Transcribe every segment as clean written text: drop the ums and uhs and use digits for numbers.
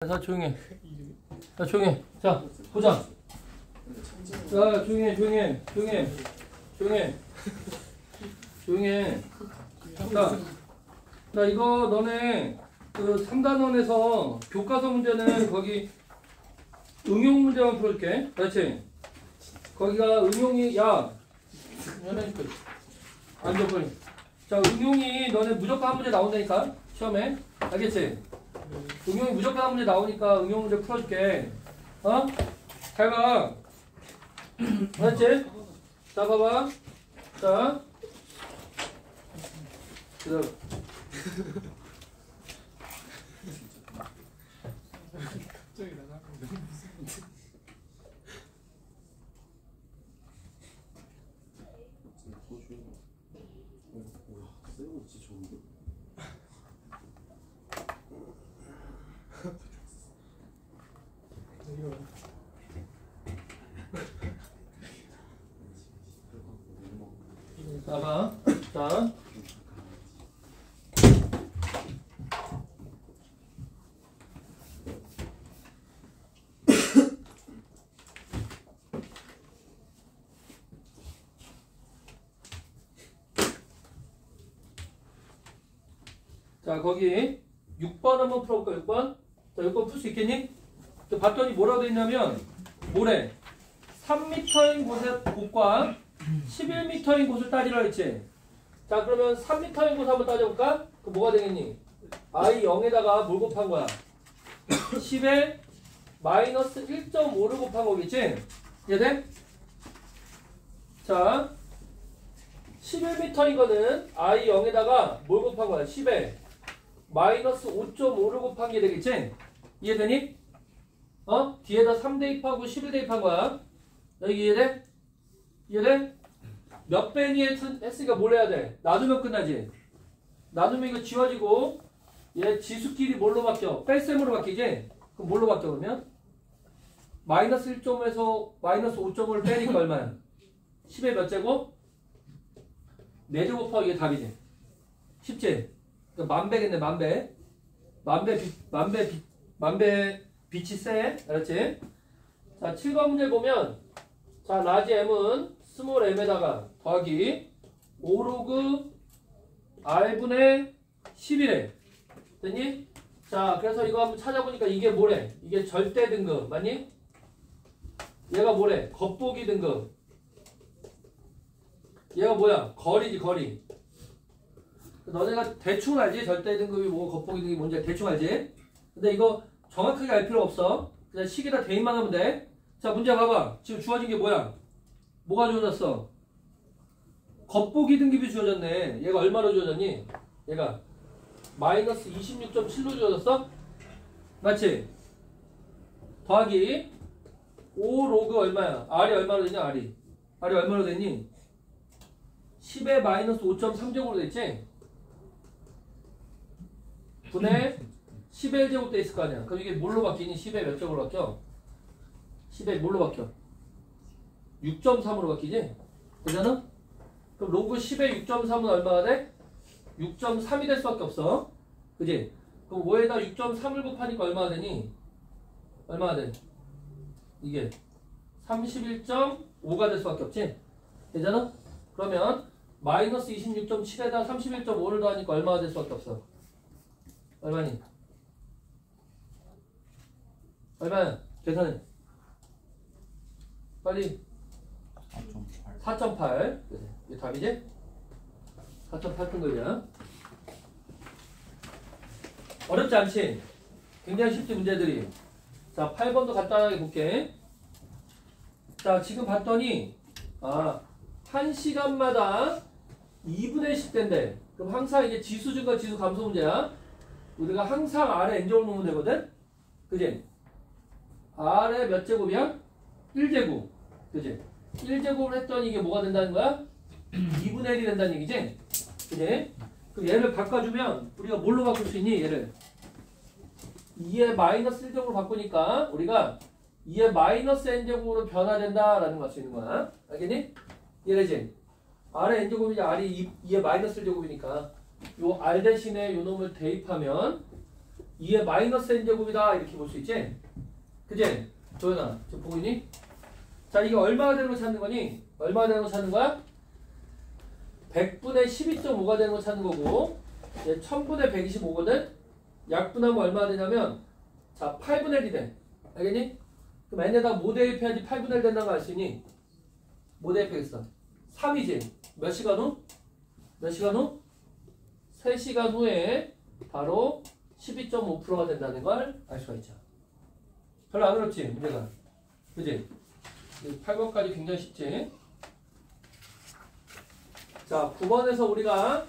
자, 조용히 해. 자, 조용히 해. 자, 보자. 자, 조용히 해, 조용히 해. 조용히 해. 조용히 해. 조용히 해. 자, 이거 너네 그 3단원에서 교과서 문제는 거기 응용 문제만 풀어줄게. 그렇지? 거기가 응용이, 야, 앉아, 빨리. 자, 응용이 너네 무조건 한 문제 나온다니까? 시험에. 알겠지? 응용이 무조건 한 문제 나오니까 응용 문제 풀어줄게. 어? 잘 봐. 알았지? 자, 봐봐. 자. 기다려. 갑자기 나가는데 무슨 문제? 쌤은 진짜 좋은데? 이거 봐봐. 자. 자, 거기 6번 한번 풀어볼까, 6번? 자, 6번 풀 수 있겠니? 저 봤더니 뭐라고 돼 있냐면, 뭐래? 3m인 곳과 11m인 곳을 따지라 했지? 자, 그러면 3m인 곳 한번 따져볼까? 그럼 뭐가 되겠니? i 0에다가 뭘 곱한 거야? 10에 마이너스 1.5를 곱한 거겠지? 이해돼? 자, 11m인 거는 i 0에다가 뭘 곱한 거야? 10에 마이너스 5.5를 곱한 게 되겠지? 이해되니? 어? 뒤에다 3 대입하고 11 대입한 거야. 여기 이해돼? 이해돼? 몇 배니 했으니까 뭘 해야 돼? 나누면 끝나지? 나누면 이거 지워지고 얘 지수끼리 뭘로 바뀌어? 뺄셈으로 바뀌지? 그럼 뭘로 바뀌어 그러면? 마이너스 1.5에서 마이너스 5.5를 빼니까 얼마야? 10의 몇 제곱? 4제곱 곱하기 이게 답이지? 쉽지? 그러니까 만배겠네, 만배. 만배 빛이 세. 알았지? 자, 7번 문제 보면, 자, 라지 m은 스몰 m에다가 더하기 5로그 r분의 11에. 됐니? 자, 그래서 이거 한번 찾아보니까 이게 뭐래? 이게 절대 등급. 맞니? 얘가 뭐래? 겉보기 등급. 얘가 뭐야? 거리지, 거리. 너네가 대충 알지? 절대 등급이 뭐고 겉보기 등급이 뭔지 대충 알지? 근데 이거 정확하게 알 필요 없어. 그냥 식에다 대입만 하면 돼. 자, 문제 봐봐. 지금 주어진 게 뭐야? 뭐가 주어졌어? 겉보기 등급이 주어졌네. 얘가 얼마로 주어졌니? 얘가 마이너스 26.7로 주어졌어? 맞지? 더하기 5 로그 얼마야? R이 얼마로 되냐? R이 얼마로 되니? 10에 마이너스 5.3제곱으로 됐지? 분의 10의 1제곱 돼 있을 거 아니야. 그럼 이게 뭘로 바뀌니? 10의 몇 제곱으로 바뀌어? 10의 뭘로 바뀌어? 6.3으로 바뀌지? 되잖아? 그럼 로그 10의 6.3은 얼마가 돼? 6.3이 될 수밖에 없어. 그지? 그럼 5에다 6.3을 곱하니까 얼마가 되니? 얼마가 돼? 이게 31.5가 될 수밖에 없지? 되잖아? 그러면 마이너스 26.7에다 31.5를 더하니까 얼마가 될 수밖에 없어? 얼마니? 얼마야? 계산해. 빨리. 4.8. 이게 답이지? 4.8 등급이야. 어렵지 않지? 굉장히 쉽지 문제들이. 자, 8번도 간단하게 볼게. 자, 지금 봤더니 1시간마다 2분의 10대인데 그럼 항상 이게 지수 증가 지수 감소 문제야. 우리가 항상 R에 N제곱 놓으면 되거든? 그지? R에 몇 제곱이야? 1제곱. 그지? 1제곱을 했더니 이게 뭐가 된다는 거야? 2분의 1이 된다는 얘기지? 그지? 그럼 얘를 바꿔주면 우리가 뭘로 바꿀 수 있니? 얘를 2의 마이너스 1제곱으로 바꾸니까 우리가 2의 마이너스 n제곱으로 변화된다라는 걸 알 수 있는 거야. 알겠니? 이해되지? R의 n제곱이지 R이 2의 마이너스 1제곱이니까 요 R 대신에 요 놈을 대입하면 2의 마이너스 n제곱이다 이렇게 볼 수 있지? 그지? 조연아 지금 보고 있니? 자 이게 얼마가 되는 거 찾는 거니? 얼마가 되는 거 찾는 거야? 100분의 12.5가 되는 거 찾는 거고 얘 1000분의 125거든? 약분하면 얼마가 되냐면 자 8분의 1이 돼 알겠니? 그럼 n에다가 뭐 대입해야지 8분의 1 된다는 거 알 수 있니? 뭐 대입하겠어? 3이지? 몇 시간 후? 몇 시간 후? 3시간 후에 바로 12.5%가 된다는 걸 알 수가 있죠. 별로 안 어렵지 문제가. 그지? 8번까지 굉장히 쉽지. 자 9번에서 우리가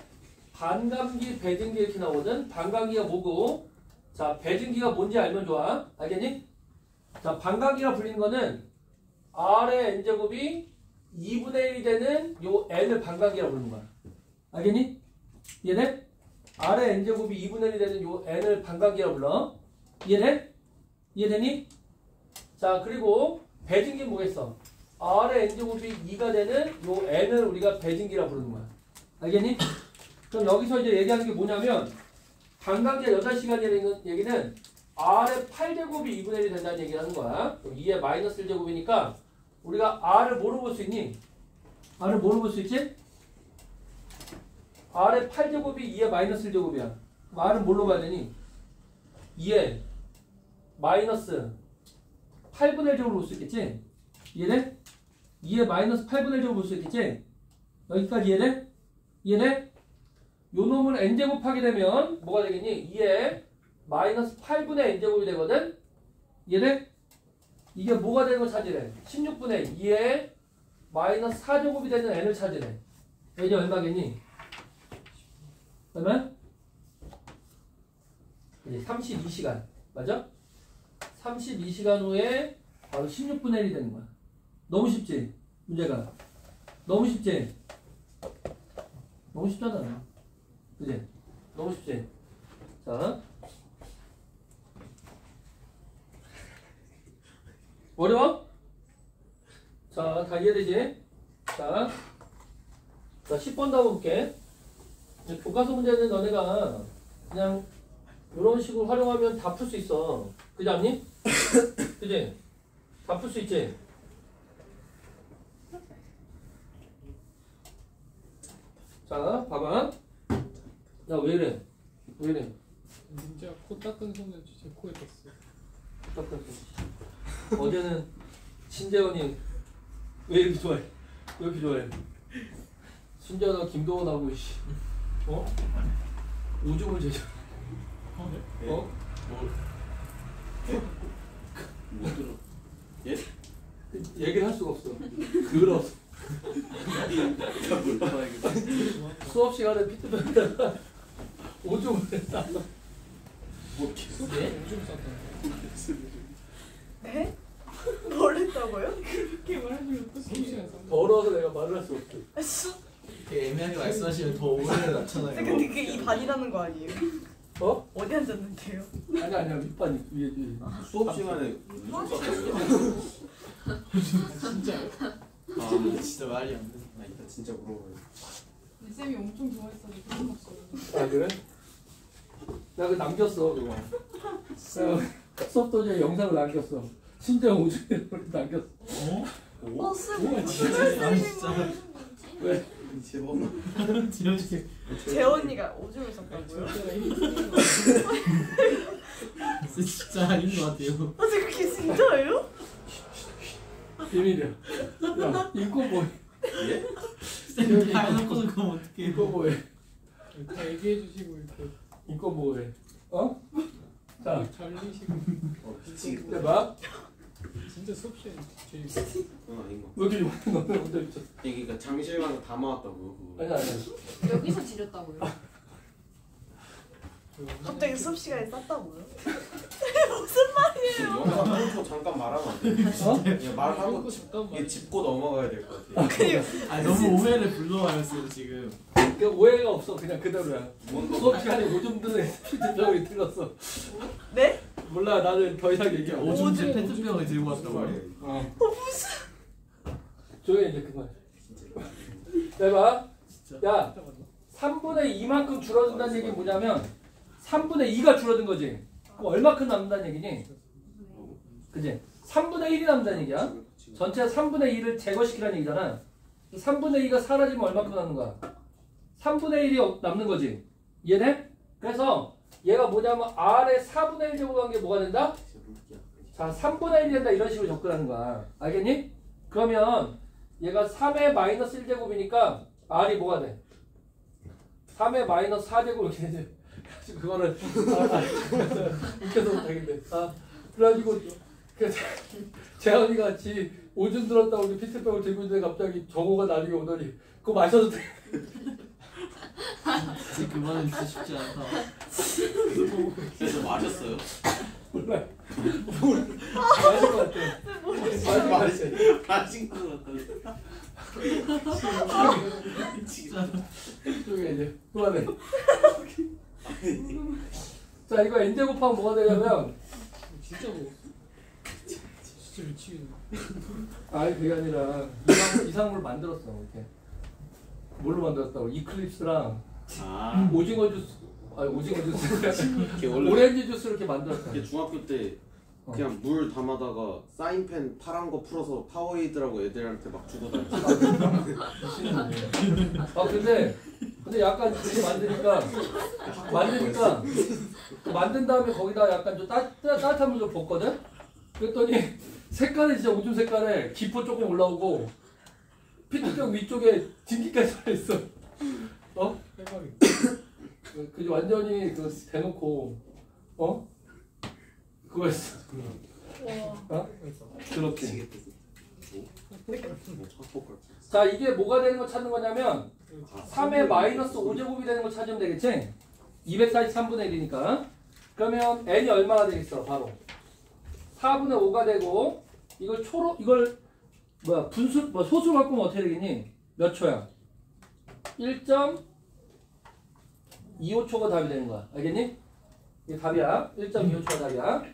반감기 배증기 이렇게 나오거든. 반감기가 뭐고 자 배증기가 뭔지 알면 좋아. 알겠니? 자 반감기가 불리는 거는 R의 n제곱이 2분의 1이 되는 요 n을 반감기라고 부르는 거야. 알겠니? 이해돼? R의 n제곱이 2분의 1이 되는 요 n을 반감기라고 불러. 이해돼? 이해되니? 자 그리고 배증기는 뭐겠어? R의 n제곱이 2가 되는 요 n을 우리가 배증기라고 부르는 거야. 알겠니? 그럼 여기서 이제 얘기하는 게 뭐냐면 반감기가 8시간이라는 얘기는 R의 8제곱이 2분의 1이 된다는 얘기를 하는 거야. 그럼 2의 마이너스 1제곱이니까 우리가 R을 뭐로 볼 수 있니? R을 뭐로 볼 수 있지? R의 8제곱이 2의 마이너스 1제곱이야. 그럼 R은 뭘로 봐야 되니? 2의 마이너스 8분의 1제곱으로 볼 수 있겠지? 이해돼? 2의 마이너스 8분의 1제곱 볼 수 있겠지? 여기까지 이해돼? 이해돼? 요 놈을 n제곱 하게 되면 뭐가 되겠니? 2의 마이너스 8분의 n제곱이 되거든? 이해돼? 이게 뭐가 되는 거 찾으래? 16분의 2의 마이너스 4제곱이 되는 n을 찾으래. n이 얼마겠니? 얼마? 이제 32시간. 맞아? 32시간 후에 바로 16분의 1이 되는 거야. 너무 쉽지? 문제가. 너무 쉽지? 너무 쉽잖아. 그지? 너무 쉽지? 자. 어려워? 자, 다 이해되지? 자, 10번 다 볼게. 교과서 문제는 너네가 그냥 이런 식으로 활용하면 다 풀 수 있어. 그지 않니? 그지? 다 풀 수 있지? 자, 봐봐. 야, 왜 이래? 왜 이래? 진짜 코 닦은 손을 제 코에 떴어. 어제는 신재원이 왜 이렇게 좋아해? 왜 이렇게 좋아해? 신재원하고 김도원하고 씨. 어? 오줌을 제자. 어? 못 들어. 예? 얘기를 할 수가 없어. 더러워서. 수업 시간에 피트백에다가 오줌을 했다. 수업에 오줌 쌌다. 네? 뭘 했다고요? 그렇게 말하면 또 수업 시간 쌌다. 더러워서 내가 말을 할 수 없어. 이렇게 애매하게 말씀하시면 더 오해를 낳잖아요. 근데 그게 이 반이라는 거 아니에요? 어? 어디 앉았는데요? 아니야 밑반 위에. 수업 시간에 진짜요? 아 진짜 말이 안 돼. 나 이따 진짜 물어봐요. 쌤이 엄청 좋아했어. 아 그래? 나 그거 남겼어 그거. 수업 도중에 영상을 남겼어. 신재원 오줌에 남겼어. 어? 진짜 아 진짜. 왜? 제법 지현씨. 재원이가 오줌을 쌌다고요? 진짜 아닌 것 같아요. 아 그게 진짜예요? 비밀이야. 야 이거 뭐? 예? 쌤 다해놓고서 그럼 어떡해. 이거 뭐해? 다 얘기해 주시고 이렇게 이거 뭐해? 어? 자, 잘리시고 미치겠다. 해봐. 진짜 수업 시간 제일 그건 아닌 거. 왜 이렇게 좋아하는 거야? 혼자 미쳤어. 그러니까 장실 가서 다 모았다고요. 그거. 아니야. 여기서 지렸다고요? 갑자기 수업 시간에 쌌다고요? 영상 끊고 잠깐 말하면 안 돼. 어? 그냥 말하고 잠깐만. 이게 짚고 넘어가야 될 것 같아. 아 너무 오해를 불러와였어요 지금. 그 오해가 없어. 그냥 그대로야. 뭔가 수업 시간에 오줌 드는 피드백이 틀렸어. 네? 몰라. 나는 더 이상 얘기 안 해. 오줌제 페트병을 들고 왔단 말이에요. 어. 조용히 이제 그만. 해봐. 야, 3분의 2만큼 줄어든다는 얘기는 뭐냐면 3분의 2가 줄어든 거지. 그럼 얼마큼 남는다는 얘기니? 그지? 3분의 1이 남는다는 얘기야. 전체 3분의 1을 제거시키라는 얘기잖아. 3분의 2가 사라지면 얼마큼 남는 거야? 3분의 1이 남는 거지. 이해돼? 그래서 얘가 뭐냐면 R의 4분의 1 제곱한 게 뭐가 된다? 자, 3분의 1이 된다. 이런 식으로 접근하는 거야. 알겠니? 그러면 얘가 3의 마이너스 1제곱이니까 R이 뭐가 돼? 3의 마이너스 4제곱 이렇게 되지. 그거를 웃겨서 못하겠네. 그래가지고 재현이가 같이 오줌 들었다고 우리 피트병을 들고 있는데 갑자기 정호가 나중에 오더니 그거 마셔도 돼. 진짜 그만은 진짜 쉽지 않다. 그래서 마셨어요? 몰라. 마실 것 같아. 마신 거 같다. 진짜. 저기 이제 그만해. 자, 이거 n 제곱하면 뭐가 되냐면 진짜 먹었어. 진짜 미치겠네. 아니 그게 아니라 이상물 만들었어. 이렇게 뭘로 만들었다고? 이클립스랑 아. 오징어 주스, 아니 오징어 주스, 걔 원래 오렌지 주스 이렇게 만들었어. 걔 중학교 때 그냥 물 담아다가 사인펜 파란 거 풀어서 파워에이드라고 애들한테 막 주고 다녔어. 근데 약간 이렇게 만드니까 만든 다음에 거기다 약간 좀 따뜻한 물 좀 붓거든. 그랬더니 색깔이 진짜 오줌 색깔에 기포 조금 올라오고 피트병 위쪽에 진기까지 살아있어. 해바리. 그게 완전히 그 대놓고 그거였어. 그렇게. 자, 이게 뭐가 되는 거 찾는 거냐면 3의 마이너스 5제곱이 되는 거 찾으면 되겠지? 243분의 1이니까. 그러면 n이 얼마나 되겠어? 바로 4분의 5가 되고 이걸 소수로 바꾸면 어떻게 되겠니? 몇 초야? 1.25초가 답이 되는 거야. 알겠니? 이게 답이야. 1.25초가 답이야.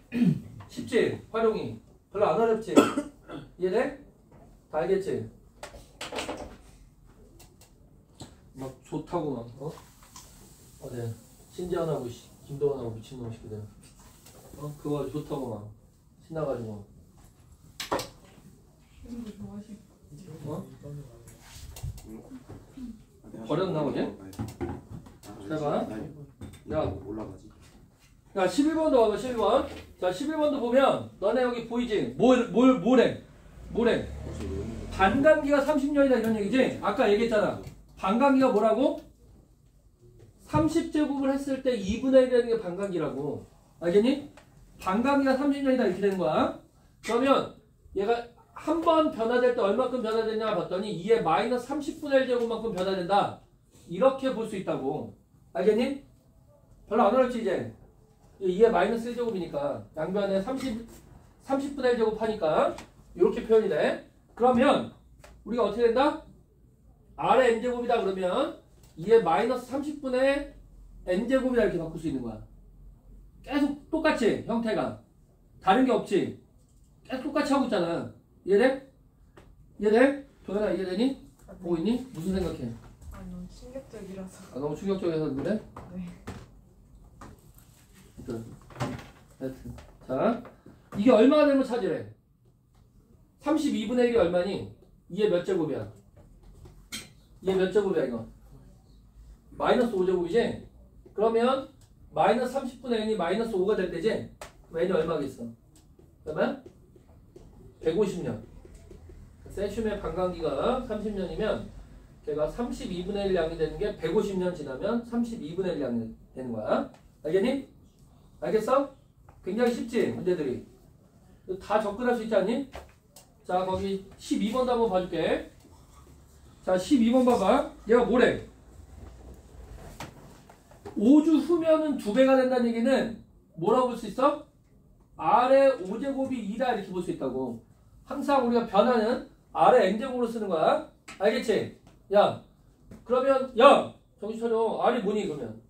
쉽지? 활용이. 별로 안 어렵지? 이해돼? 다 알겠지? 막 좋다고 막 네. 신지현하고 김도원하고 미친놈 시키들 그거 좋다고 막 신나가지고 이런 거 좋아하시. 버렸나 보지? 해봐. 야, 올라가지. 야 11번도 와봐. 11번. 자 11번도 보면 너네 여기 보이지? 뭐래? 반감기가 30년이다 이런 얘기지? 아까 얘기했잖아. 반감기가 뭐라고? 30제곱을 했을 때 2분의 1이라는 게 반감기라고. 알겠니? 반감기가 30년이다 이렇게 되는 거야. 그러면 얘가 한 번 변화될 때 얼마큼 변화되냐 봤더니 2의 마이너스 30분의 1제곱만큼 변화된다. 이렇게 볼 수 있다고. 알겠니? 별로 안 어렵지 이제. 2의 마이너스 1제곱이니까 양변에 30분의 1제곱 하니까 이렇게 표현이 돼. 그러면 우리가 어떻게 된다? R의 n제곱이다 그러면 2의 마이너스 30분의 n제곱이다 이렇게 바꿀 수 있는 거야. 계속 똑같이 형태가 다른 게 없지. 계속 똑같이 하고 있잖아. 이해돼? 도현아 이해되니? 보고 있니? 무슨 생각해? 너무 충격적이라서. 너무 충격적이어서 그래? 네. 하여튼 자 이게 얼마가 되면 찾으래? 32분의 1이 얼마니? 2의 몇 제곱이야? 2의 몇 제곱이야 이거? 마이너스 5제곱이지? 그러면 마이너스 30분의 n이 마이너스 5가 될 때지? 그럼 n이 얼마겠어? 그러면 150년. 세슘의 반감기가 30년이면 걔가 32분의 1 양이 되는 게 150년 지나면 32분의 1 양이 되는 거야. 알겠니? 알겠어? 굉장히 쉽지? 문제들이. 다 접근할 수 있지 않니? 자 거기 12번도 한번 봐줄게. 자 12번 봐봐. 얘가 뭐래? 5주 후면은 2배가 된다는 얘기는 뭐라고 볼 수 있어? R의 5제곱이 2다 이렇게 볼 수 있다고. 항상 우리가 변화는 R의 n제곱으로 쓰는 거야. 알겠지? 야 그러면 정신 차려. R이 뭐니 그러면?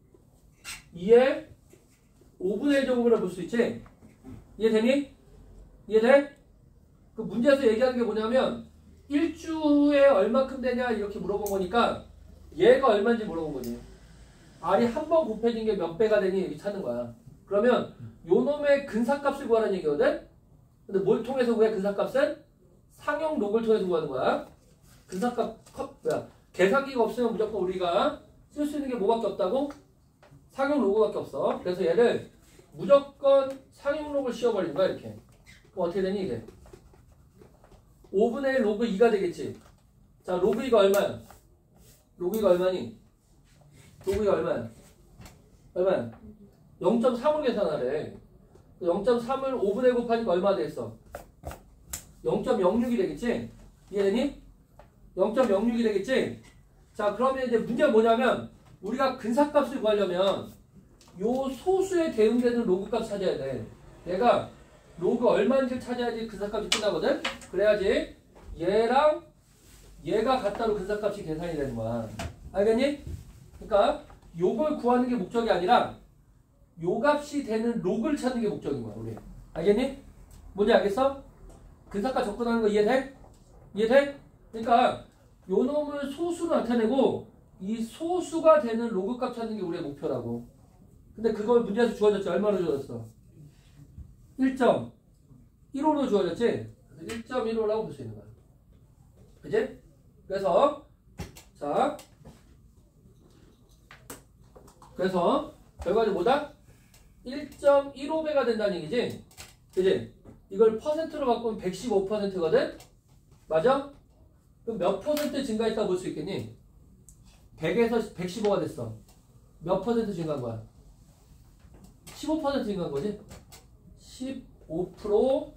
2의 5분의 1제곱이라고 볼 수 있지? 이해되니? 이해돼? 그 문제에서 얘기하는 게 뭐냐면 1주에 얼마큼 되냐 이렇게 물어본 거니까 얘가 얼마인지 물어본 거지. R이 한 번 곱해진 게 몇 배가 되니 이렇게 찾는 거야. 그러면 요 놈의 근사값을 구하라는 얘기거든. 근데 뭘 통해서 구해? 근사값은 상용 로그를 통해서 구하는 거야. 근사값 계산기가 없으면 무조건 우리가 쓸 수 있는 게 뭐밖에 없다고? 상용 로그밖에 없어. 그래서 얘를 무조건 상용 로그를 씌워버리는 거야 이렇게. 그럼 어떻게 되니 이게? 5분의 1 로그 2가 되겠지. 자 로그 2가 얼마야? 로그 2가 얼마니? 로그 2가 얼마야? 얼마야? 0.3을 계산하래. 0.3을 5분의 1 곱하니까 얼마 되겠어? 0.06이 되겠지? 이해되니? 0.06이 되겠지? 자 그러면 이제 문제가 뭐냐면 우리가 근사값을 구하려면 요 소수에 대응되는 로그 값 찾아야 돼. 얘가 로그 얼마인지를 찾아야지 근사값이 끝나거든? 그래야지 얘랑 얘가 같다로 근사값이 계산이 되는 거야. 알겠니? 그러니까 요걸 구하는 게 목적이 아니라 요 값이 되는 로그를 찾는 게 목적인 거야 우리. 알겠니? 뭔지 알겠어? 근사값 접근하는 거 이해돼? 이해돼? 그러니까 요 놈을 소수로 나타내고 이 소수가 되는 로그 값 찾는 게 우리의 목표라고. 근데 그걸 문제에서 주어졌지. 얼마로 주어졌어? 1.15로 주어졌지? 1.15라고 볼 수 있는 거야. 그치? 그래서 자 그래서 결과적으로 뭐다? 1.15배가 된다는 얘기지? 그치? 이걸 퍼센트로 바꾸면 115%거든? 맞아? 그럼 몇 퍼센트 증가했다고 볼 수 있겠니? 100에서 115가 됐어. 몇 퍼센트 증가한 거야? 15% 증가한 거지? 15%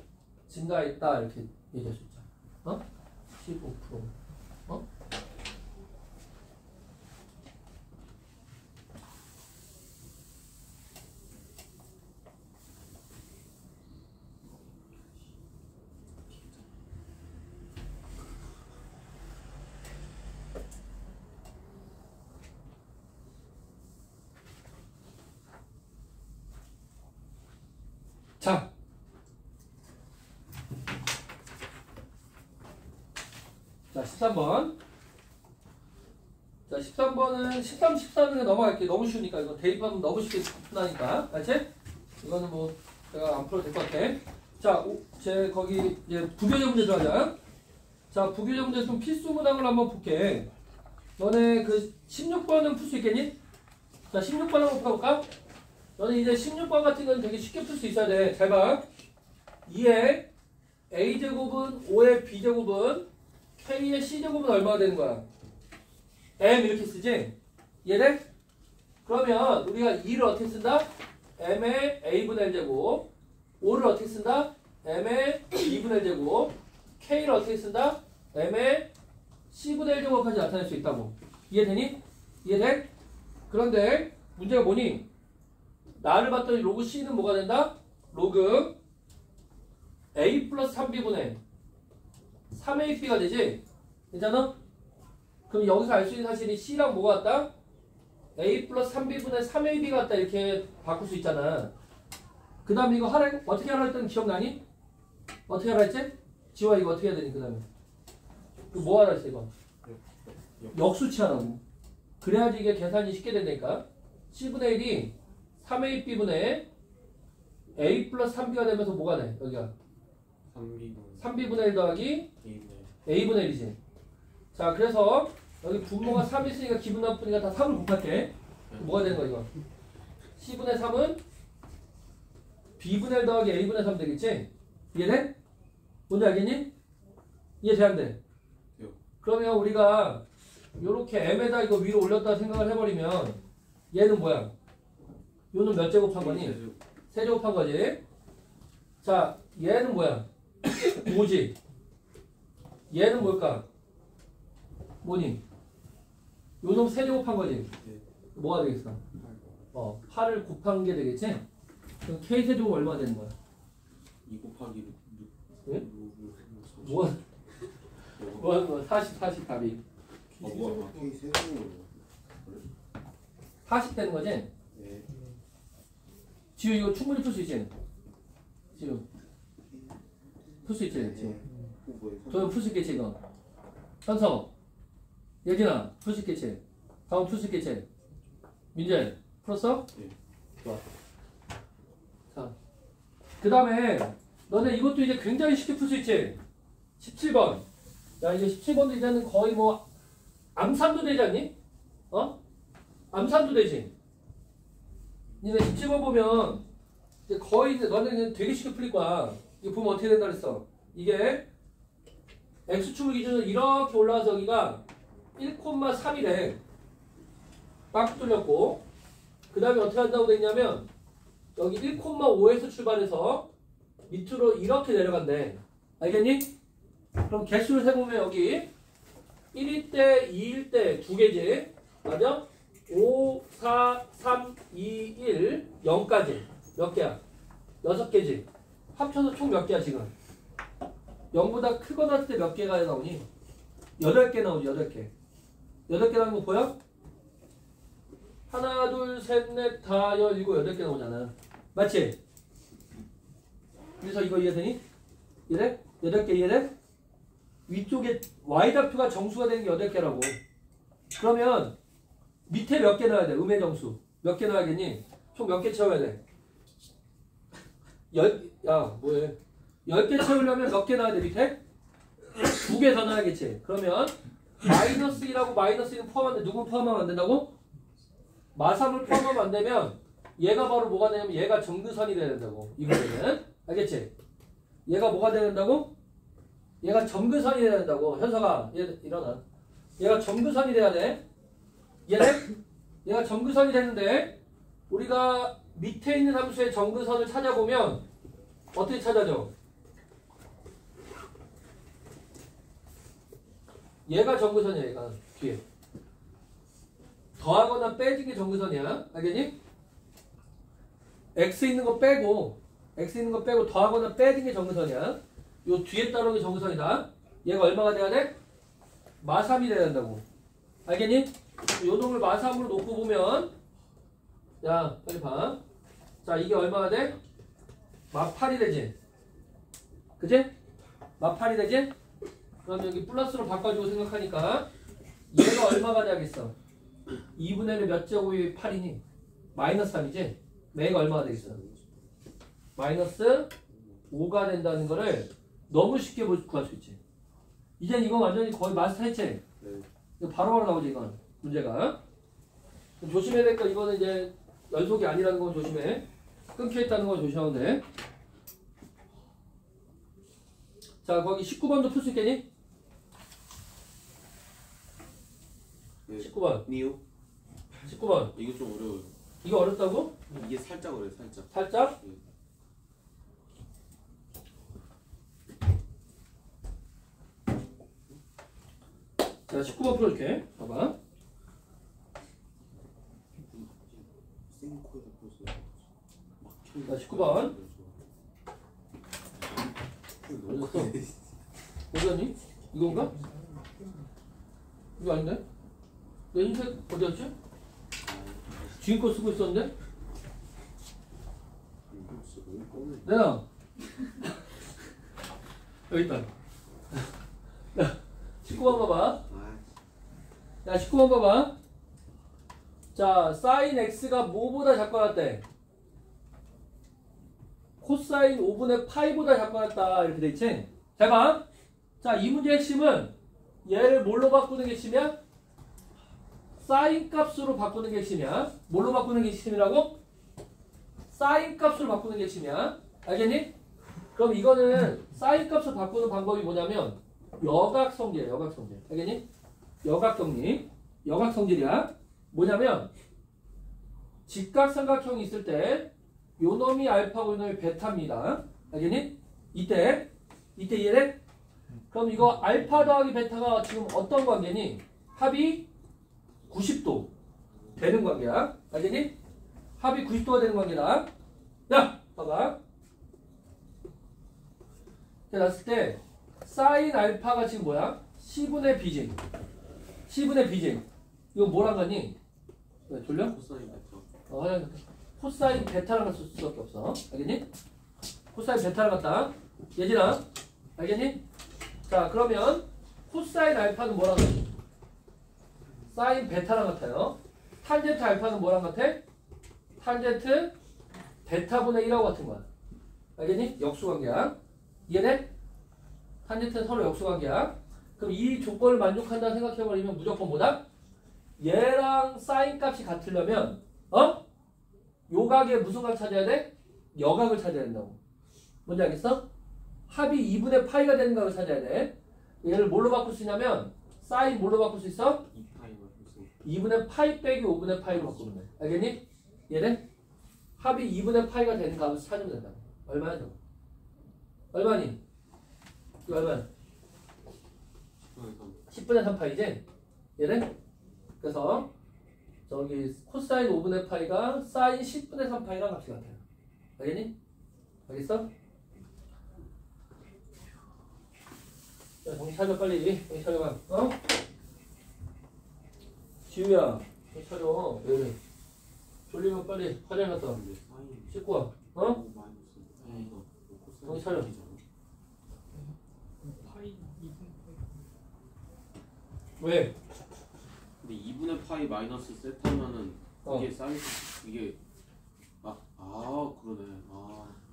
증가했다 이렇게 얘기할 수 있죠. 어? 15%. 어? 자, 자 13번. 자 13번은 13, 14는 넘어갈게. 너무 쉬우니까 이거 대입하면 너무 쉽게 푼다니까. 알지? 이거는 뭐 제가 안 풀어도 될 것 같아. 자, 제 거기 이제 부교재 문제 들어가자. 자, 부교재 문제 좀 필수 문항을 한번 볼게. 너네 그 16번은 풀 수 있겠니? 자, 16번 한번 풀어볼까? 너는 이제 16번 같은 건 되게 쉽게 풀 수 있어야 돼. 잘 봐. 2의 a제곱은 5의 b제곱은 k의 c제곱은 얼마가 되는 거야? m 이렇게 쓰지? 이해돼? 그러면 우리가 2를 어떻게 쓴다? m의 a분의 1제곱 5를 어떻게 쓴다? m의 2분의 1제곱 k를 어떻게 쓴다? m의 c분의 1제곱까지 나타낼 수 있다고. 이해되니? 이해돼? 그런데 문제가 뭐니? 나를 봤더니 로그 c는 뭐가 된다? 로그 a 플러스 3b분의 3ab가 되지? 괜찮아? 그럼 여기서 알 수 있는 사실이 c랑 뭐가 같다? a 플러스 3b분의 3ab가 같다 이렇게 바꿀 수 있잖아. 그 다음에 이거 어떻게 하라 했더니 기억나니? 어떻게 하라 했지? 지화 이거 어떻게 해야 되니 그 다음에? 뭐 하라 했어 이거? 역수치 하라고. 그래야지 이게 계산이 쉽게 된다니까. c분의 1이 3ab분의 a 플러스 3b가 되면서 뭐가 돼? 여기가 3b분의 1 더하기 a분의 1이지. 자 그래서 여기 분모가 3 있으니까 기분 나쁘니까 다 3을 곱할게. 뭐가 되는 거야 이거? c분의 3은 b분의 1 더하기 a분의 3 되겠지? 이해돼? 뭔지 알겠니? 이해 돼 안 돼? 그러면 우리가 요렇게 m에다 이거 위로 올렸다 생각을 해버리면 얘는 뭐야? 요는 몇 제곱한 거니? 세제곱한 거지. 자 얘는 뭐야? 5지. 얘는 뭘까? 뭐니? 요놈 세제곱한 거지. 뭐가 되겠어? 8을 곱한 게 되겠지? 그럼 K세제곱 얼마 되는 거야? 2 곱하기 6. 예? 뭐 40 답이. 40 되는 거지? 네. 지우 이거 충분히 풀 수 있지? 지우 풀 수 있지? 지우 도현 풀 수 있겠지 이거? 현석 예진아 풀 수 있겠지? 다음 풀 수 있겠지? 민재 풀었어? 네. 좋아. 자 그 다음에 너네 이것도 이제 굉장히 쉽게 풀 수 있지? 17번. 야, 이제 17번도 이제는 거의 뭐 암산도 되지 않니? 어? 암산도 되지? 니네 17번 보면 이제 거의 이제 너네는 되게 쉽게 풀릴 거야. 이거 보면 어떻게 된다 그랬어? 이게 X축을 기준으로 이렇게 올라와서 여기가 1,3이래. 빡 뚫렸고. 그 다음에 어떻게 한다고 돼 있냐면 여기 1,5에서 출발해서 밑으로 이렇게 내려간대. 알겠니? 그럼 개수를 세보면 여기 1일 때, 2일 때 두 개지. 맞아? 5, 4, 3, 2, 1, 0까지. 몇 개야? 6개지. 합쳐서 총 몇 개야 지금? 0보다 크거나 할 때 몇 개가 나오니? 8개 나오지, 8개. 8개 나오는 거 보여? 하나, 둘, 셋, 넷, 다, 열, 일곱, 8개 나오잖아. 맞지? 그래서 이거 이해되니? 이래? 8개 이해돼? 위쪽에 y좌표가 정수가 되는 게 8개라고. 그러면 밑에 몇 개 넣어야 돼? 음의 정수. 몇 개 넣어야겠니? 총 몇 개 채워야 돼? 야, 뭐해? 10개 채우려면 몇 개 넣어야 돼, 밑에? 2개 더 넣어야겠지. 그러면 마이너스 1하고 마이너스 1은 포함하는데 누구 포함하면 안 된다고? 마3을 포함하면 안 되면 얘가 바로 뭐가 되냐면 얘가 점근선이 돼야 된다고. 이거는. 알겠지? 얘가 뭐가 돼야 된다고? 얘가 점근선이 돼야 된다고. 현서가 얘 일어나. 얘가 점근선이 돼야 돼. 얘네? 얘가 점근선이 되는데 우리가 밑에 있는 함수의 점근선을 찾아보면 어떻게 찾아져? 얘가 점근선이야. 얘가 뒤에 더하거나 빼진 게 점근선이야. 알겠니? x 있는 거 빼고 더하거나 빼진 게 점근선이야. 요 뒤에 따르는 게 점근선이다. 얘가 얼마가 돼야 돼? 마3이 돼야 된다고. 알겠니? 요 놈을 마3으로 놓고 보면 야 빨리 봐. 자 이게 얼마가 돼? 마8이 되지. 그치? 마8이 되지? 그럼 여기 플러스로 바꿔주고 생각하니까 얘가 얼마가 돼야겠어? 2분의 1의 몇 제곱이 8이니? 마이너스 3이지? 얘가 얼마가 되겠어? 마이너스 5가 된다는 거를 너무 쉽게 구할 수 있지. 이젠 이거 완전히 거의 마스터했지? 이거 바로바로 나오지 이건 문제가. 조심해야 될 거 이거는 이제 연속이 아니라는 건 조심해. 끊겨있다는 건 조심하면 돼. 자 거기 19번도 풀 수 있겠니? 19번 니요? 19번 이거 좀 어려워요. 이거 어렵다고? 이게 살짝 어려요, 살짝. 살짝? 네. 자 19번 풀어줄게. 봐봐. 생코에서 보세요. 자 19번 너무 어딨어? 어디 갔니? 이건가? 이거 아닌데? 내 흰색 어디 갔지? 주인 거 쓰고 있었는데? 내가 여기 있다. 야 19번 봐봐. 야 19번 봐봐. 자 사인 x가 뭐보다 작고 같대? 코사인 5분의 파이보다 작고 같다 이렇게 돼 있지? 잘 봐. 자 이 문제의 핵심은 얘를 뭘로 바꾸는 게 핵심이야? 사인 값으로 바꾸는 게 핵심이야. 뭘로 바꾸는 게 핵심이라고? 사인 값으로 바꾸는 게 핵심이야. 알겠니? 그럼 이거는 사인 값을 바꾸는 방법이 뭐냐면 여각성질이야. 여각성질. 알겠니? 여각정리. 여각성질이야. 뭐냐면 직각삼각형이 있을 때 요 놈이 알파고 요 놈이 베타입니다. 알겠니? 이때 이해돼? 그럼 이거 알파 더하기 베타가 지금 어떤 관계니? 합이 90도 되는 관계야. 알겠니? 합이 90도가 되는 관계다. 야! 봐봐. 났을 때 사인 알파가 지금 뭐야? C분의 B지. C분의 B지. 이거 뭐랑 같니? 왜 졸려? 코사인 베타. 코사인 베타랑 같을 수밖에 없어. 알겠니? 코사인 베타랑 같다. 예진아. 알겠니? 자 그러면 코사인 알파는 뭐랑 같니? 사인 베타랑 같아요. 탄젠트 알파는 뭐랑 같아? 탄젠트 베타분의 1하고 같은 거야. 알겠니? 역수관계야. 이해돼? 탄젠트는 서로 역수관계야. 그럼 이 조건을 만족한다 생각해버리면 무조건 뭐다? 얘랑 사인 값이 같으려면 요 각에 무슨 각 찾아야 돼? 여각을 찾아야 된다고. 뭔지 알겠어? 합이 2분의 파이가 되는 각을 찾아야 돼. 얘를 뭘로 바꿀 수 있냐면 사인 뭘로 바꿀 수 있어? 2분의 파이 빼기 5분의 파이로 바꾸면 돼. 알겠니? 얘는 합이 2분의 파이가 되는 값을 찾으면 된다. 얼마야 저거? 얼마니? 이거 얼마야? 10분의 3 파이지? 얘는? 그래서 저기 코사인 5분의 파이가 사인 10분의 3 파이랑 값이 같아요. 알겠니? 알겠어? 자, 정신 차려 빨리. 정신 차려봐. 지우야, 정신 차려. 왜? 졸리면 빨리 화장 갔다 와. 씻고 와. 정신 차려. 파이 2분 왜? 근데 2분의 파이 마이너스 세타면은 이게 사이즈 이게 그러네.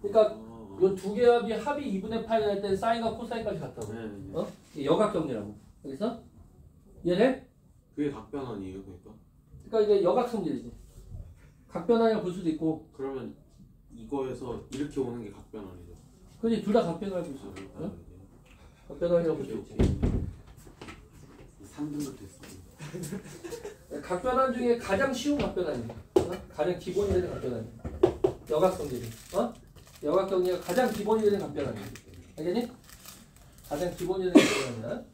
그러니까 요 두 개 합이 2분의 파이가 될 때 사인과 코사인까지 같다고. 네. 이게 여각정리라고. 여기서 이해돼? 그게 각변환이에요, 그러니까. 그러니까 이게 여각성질이지. 각변환이라고 볼 수도 있고. 그러면 이거에서 이렇게 오는 게 각변환이죠. 그지 둘 다 각변환이라고 볼 수 있지. 각변환이라고 볼 수 있지. 3등급 됐어. 각변환 중에 가장 쉬운 각변환이야. 가장 기본이 되는 각변환이야. 여각성질이. 여각정리가 가장 기본이 되는 각변환이야. 알겠니? 가장 기본이 되는 각변환이야.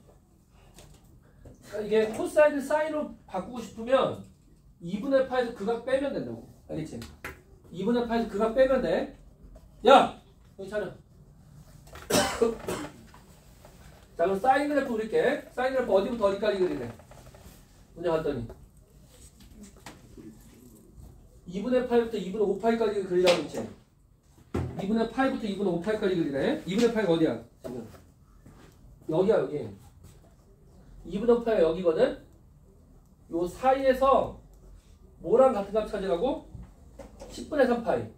그러니까 이게 코사인을 사인으로 바꾸고 싶으면 2분의 파에서 그각 빼면 된다고. 알겠지? 2분의 파에서 그각 빼면 돼. 야! 여기 차려. 자, 그럼 사인 그래프 그릴게. 사인 그래프 어디부터 어디까지 그리래? 문제 봤더니 2분의 8부터 2분의 5파이까지 그리라고 했지. 2분의 8부터 2분의 5파이까지 그리래. 2분의 8가 어디야? 잠깐. 여기야, 여기. 2분의 5파이가 여기거든? 요 사이에서 뭐랑 같은 값 찾으라고? 10분의 3파이.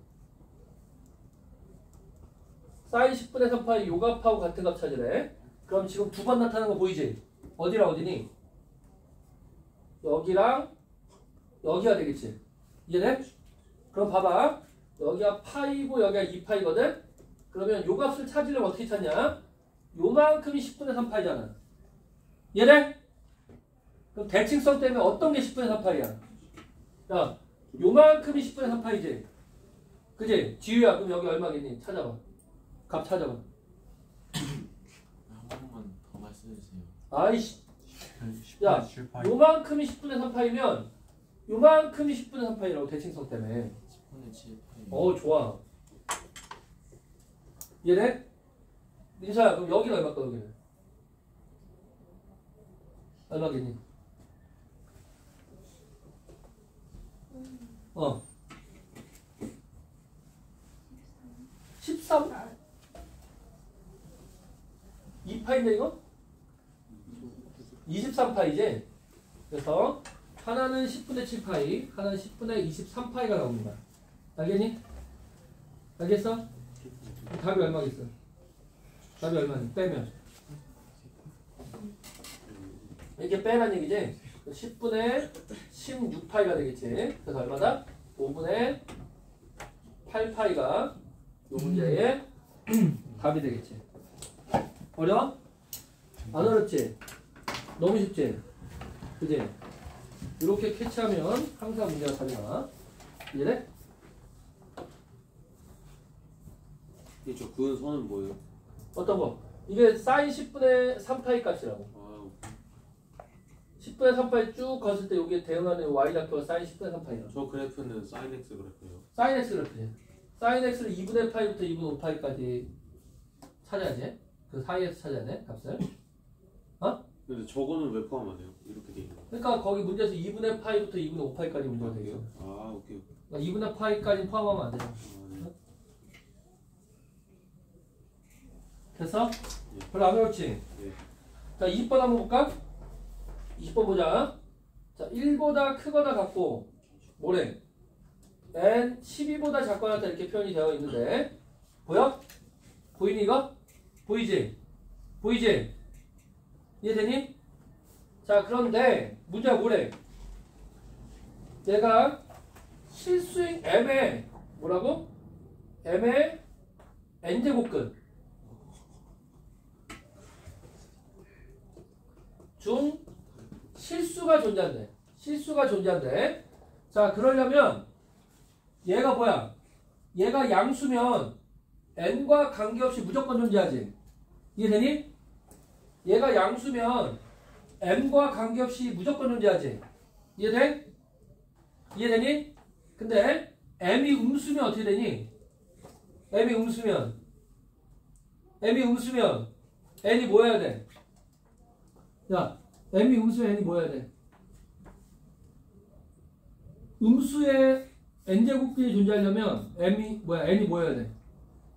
사인 10분의 3파이 요 값하고 같은 값 찾으래. 그럼 지금 두 번 나타나는 거 보이지? 어디랑 어디니? 여기랑 여기가 되겠지. 이해돼? 그럼 봐봐. 여기가 파이고 여기가 2파이거든? 그러면 요 값을 찾으려면 어떻게 찾냐? 요만큼이 10분의 3파이잖아. 이해돼? 그럼 대칭성 때문에 어떤 게 10분의 3파이야? 야, 요만큼이 10분의 3파이지? 그지? 지우야, 그럼 여기 얼마겠니? 찾아봐. 값 찾아봐. 한 번만 더 말씀해주세요. 아이씨. 야, 요만큼이 10분의 3파이면 요만큼이 10분의 3파이라고 대칭성 때문에. 10분의 7파이. 좋아. 이해돼? 민서야, 그럼 여기는 얼마까, 여기는? 얼마겠니? 13? 2파인데 이거? 23파이지? 그래서 하나는 10분의 7파이, 하나는 10분의 23파이가 나옵니다. 알겠니? 알겠어? 답이 얼마겠어? 답이 얼마니? 빼면 이렇게 빼란 얘기지? 10분의 16파이가 되겠지? 그래서 얼마다? 5분의 8파이가 요 문제의 답이 되겠지. 어려워? 안 어렵지? 너무 쉽지? 그지? 이렇게 캐치하면 항상 문제가 답이 나와. 이해돼? 저 그은 선은 뭐예요? 어떤 거? 이게 사인 10분의 3파이 값이라고. 10분의 3파이 쭉 걷을 때 여기에 대응하는 y 좌표가 사인 10분의 3파이라고. 저 그래프는 사인 x 그래프예요. 사인 x 그래프지. 사인 x를 2분의 파이부터 2분의 5파이까지 찾아야지. 그 사이에서 찾아야 돼, 값을. 근데 저거는 왜 포함 안 해요? 이렇게 돼 있는 거. 그러니까 거기 문제에서 2분의 파이부터 2분의 5파이까지 문제가 되겠어. 오케이. 그러니까 2분의 파이까지 포함하면 안 되잖아. 네. 됐어? 별로 안 어렵지? 네. 자, 20번 한번 볼까? 20번 보자. 자, 1보다 크거나 같고 뭐래? n 12보다 작거나 같다 이렇게 표현이 되어 있는데 보여? 보이니 이거? 보이지? 보이지? 이해되니? 자 그런데 문제가 뭐래? 내가 실수인 m의 뭐라고? m의 n제곱근 중 실수가 존재한대. 실수가 존재한대. 자 그러려면 얘가 뭐야? 얘가 양수면 n과 관계없이 무조건 존재하지. 이해되니? 얘가 양수면 m과 관계없이 무조건 존재하지. 이해돼? 이해되니? 근데 m이 음수면 어떻게 되니? m이 음수면 n이 뭐 해야 돼? 야, m이 음수면 n이 뭐 해야 돼? 음수의 n제곱근이 존재하려면 n이 뭐 해야 돼?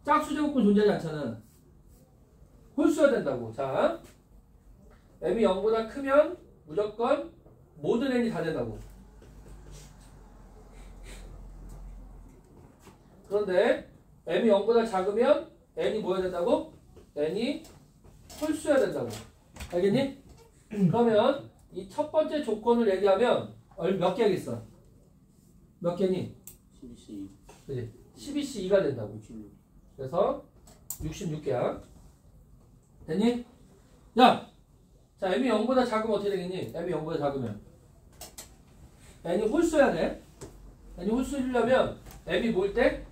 짝수제곱근 존재하지 않잖아. 홀수여야 된다고. 자, m이 0보다 크면 무조건 모든 n이 다 된다고. 그런데 m이 0보다 작으면 n이 뭐 해야 된다고? n이 홀수여야 된다고. 알겠니? 그러면 이 첫 번째 조건을 얘기하면 몇 개 하겠어? 몇 개니? 12C 그지? 12C2가 된다고. 66 그래서 66개야. 됐니? 야! 자, m이 0보다 작으면 어떻게 되겠니? m이 0보다 작으면 n이 홀수여야 돼. n이 홀수이려면 m이 뭐일 때?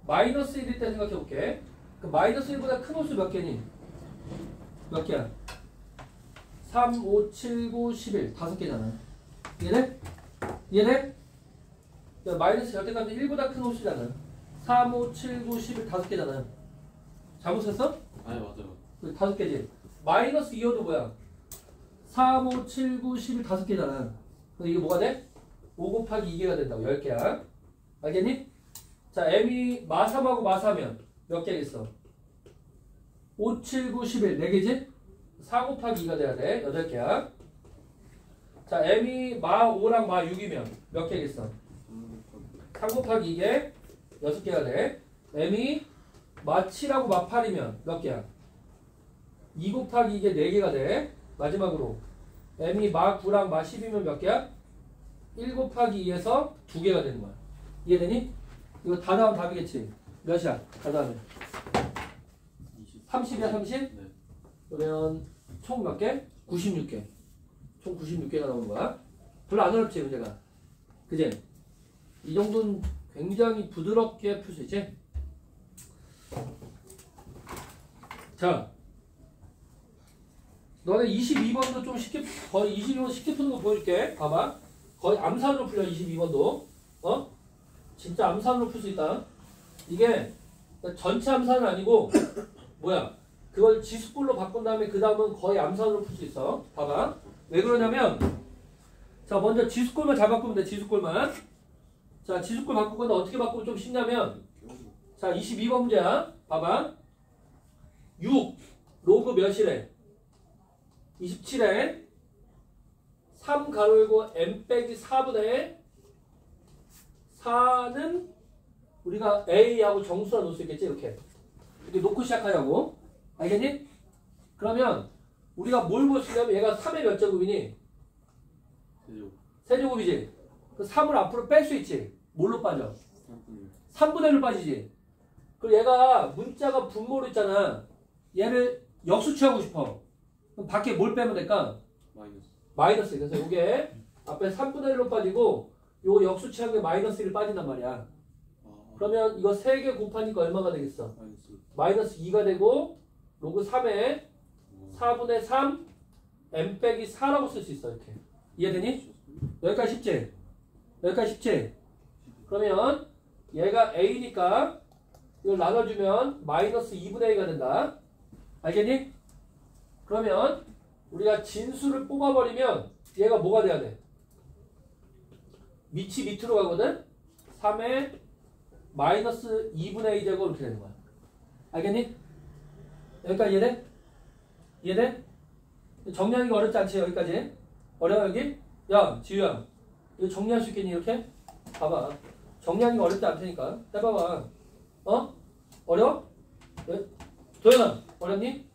마이너스 1일 때 생각해 볼게. 그 마이너스 1보다 큰 홀수 몇 개니? 몇 개야? 3, 5, 7, 9, 11 다섯 개잖아. 이해돼? 이해돼? 야, 마이너스 절대값이 1보다 큰 홀수잖아. 3, 5, 7, 9, 11 다섯 개잖아. 잘못했어? 아니 맞아요. 그 다섯 개지. 마이너스 2여도 뭐야? 3, 5, 7, 9, 11 다섯 개잖아. 그래서 이게 뭐가 돼? 5 곱하기 2개가 된다고. 10개야. 알겠니? 자, m이 마3하고 마4면 몇 개겠어? 5, 7, 9, 11 4개지? 4 곱하기 2가 돼야 돼. 8개야. 자, m이 마5랑 마6이면 몇 개겠어? 3 곱하기 2개 6개가 돼. m이 마7하고 마8이면 몇 개야? 2 곱하기 2개 4개가 돼. 마지막으로 m이 마9랑 마10이면 몇 개야? 1 곱하기 2에서 2개가 되는 거야. 이해되니? 이거 다 나오면 답이겠지. 몇이야? 다 다음에 30이야 30? 네. 그러면 총 몇 개? 96개. 총 96개가 나오는 거야. 별로 안 어렵지 문제가. 그지? 이 정도는 굉장히 부드럽게 풀 수 있지? 자, 너네 22번도 좀 쉽게, 거의 22번 쉽게 푸는 거 보여줄게. 봐봐. 거의 암산으로 풀려 22번도. 어? 진짜 암산으로 풀 수 있다. 이게 전체 암산은 아니고 뭐야? 그걸 지수꼴로 바꾼 다음에 그 다음은 거의 암산으로 풀 수 있어. 봐봐. 왜 그러냐면 자 먼저 지수꼴만 잘 바꾸면 돼. 지수꼴만. 자 지수꼴 바꿀 건데 어떻게 바꾸면 좀 쉽냐면 자 22번 문제야. 봐봐. 6 로그 몇이래? 27에 3 가로 열고 m 빼기 4분의 4는 우리가 a하고 정수라 놓을 수 있겠지. 이렇게 놓고 시작하자고. 알겠니? 그러면 우리가 뭘 볼 수 있냐면 얘가 3의 몇 제곱이니? 세제곱 세제곱이지. 그 3을 앞으로 뺄 수 있지. 뭘로 빠져? 3분의 3분의 1로 빠지지. 그리고 얘가 문자가 분모로 있잖아. 얘를 역수 취하고 싶어. 그럼 밖에 뭘 빼면 될까? 마이너스 마이너스. 그래서 이게 앞에 3분의 1로 빠지고 요 역수 취한 게 마이너스 1이 빠진단 말이야. 그러면 이거 3개 곱하니까 얼마가 되겠어? 마이너스 마이너스 2가 되고 로그 3에 4분의 3 m 빼기 4라고 쓸 수 있어. 이렇게. 이해되니? 여기까지 쉽지? 여기까지 쉽지? 그러면 얘가 a니까 이걸 나눠주면 마이너스 2분의 a가 된다. 알겠니? 그러면 우리가 진수를 뽑아버리면 얘가 뭐가 돼야 돼? 밑이 밑으로 가거든? 3에 마이너스 2분의 a 제곱 이렇게 되는 거야. 알겠니? 여기까지 이해돼? 이해돼? 정리하기가 어렵지 않지? 여기까지. 어려워 여기? 야 지우야 이거 정리할 수 있겠니 이렇게? 봐봐. 정리하기가 어렵지 않다니까. 해봐봐. 어? 어려워? 왜? 도현아 어렵니?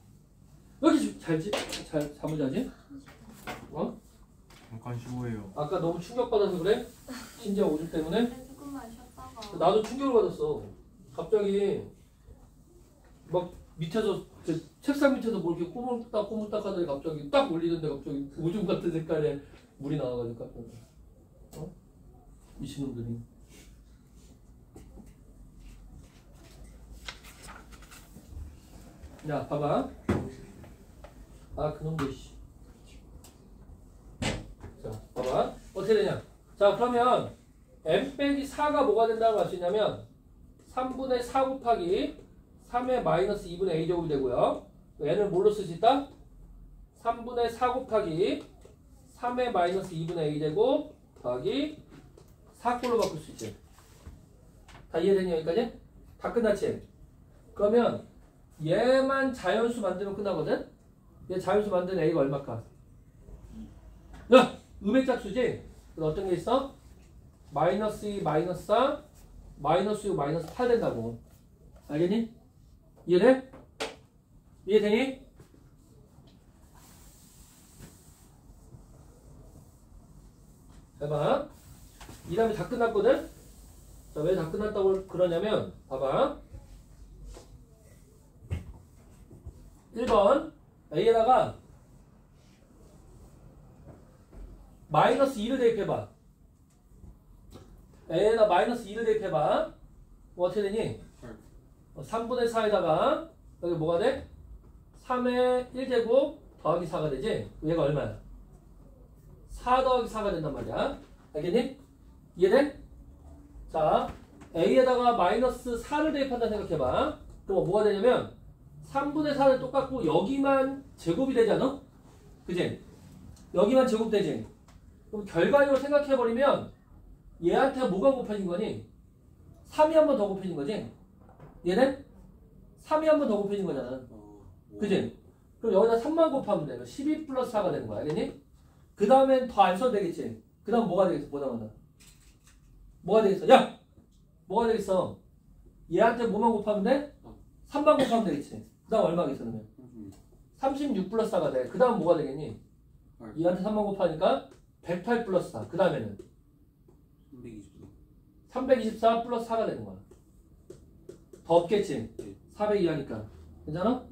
왜 이렇게 잘 잠을 자지? 어? 잠깐 쉬고해요. 아까 너무 충격받아서 그래? 심지어 오줌 때문에? 조금만 쉬었다가 나도 충격을 받았어. 갑자기 막 밑에서 책상 밑에서 뭐 이렇게 꼬물딱 하더니 갑자기 딱 올리는데 갑자기 오줌 같은 색깔의 물이 나와가지고 깜짝 놀랐어. 어? 미친놈들이. 야 봐봐. 아 그놈들 씨. 자 봐봐. 어떻게 되냐. 자 그러면 m 빼기 4가 뭐가 된다고 할 수 있냐면 3분의 4 곱하기 3의 마이너스 2분의 a제곱이 되고요. n을 뭘로 쓸 수 있다? 3분의 4 곱하기 3의 마이너스 2분의 a제곱 더하기 4꼴로 바꿀 수 있지. 다 이해되니 여기까지? 다 끝났지? 그러면 얘만 자연수 만들면 끝나거든? 얘 자연수 만드는 a가 얼마까? 야! 음액짝수지? 그럼 어떤 게 있어? 마이너스 2, 마이너스 4, 마이너스 6, 마이너스 8 된다고. 알겠니? 이해돼? 이해되니? 해봐. 이 다음에 다 끝났거든? 자, 왜 다 끝났다고 그러냐면, 봐봐. 1번, A에다가 마이너스 2를 대입해봐. A에다 마이너스 2를 대입해봐. 뭐 어떻게 되니? 3분의 4에다가 여기 뭐가 돼? 3의 1제곱 더하기 4가 되지? 얘가 얼마야? 4 더하기 4가 된단 말이야. 알겠니? 이해돼? 자, A에다가 마이너스 4를 대입한다 생각해봐. 그럼 뭐가 되냐면 3분의 4는 똑같고 여기만 제곱이 되잖아? 그지? 여기만 제곱되지? 그럼 결과적으로 생각해버리면 얘한테 뭐가 곱해진 거니? 3이 한 번 더 곱해진 거지? 얘는? 3이 한 번 더 곱해진 거잖아. 그지? 그럼 여기다 3만 곱하면 돼. 12 플러스 4가 되는 거야. 알겠니? 그 다음엔 더 안 써도 되겠지? 그 다음 뭐가 되겠어? 뭐가 되겠어? 야! 뭐가 되겠어? 얘한테 뭐만 곱하면 돼? 3만 곱하면 되겠지? 그 다음 얼마겠어 그러면? 36 플러스 4가 돼. 그 다음 뭐가 되겠니? 얘한테 3만 곱하니까 108 플러스 4. 그 다음에는? 324 플러스 4가 되는 거야. 더 없겠지? 402 하니까. 괜찮아?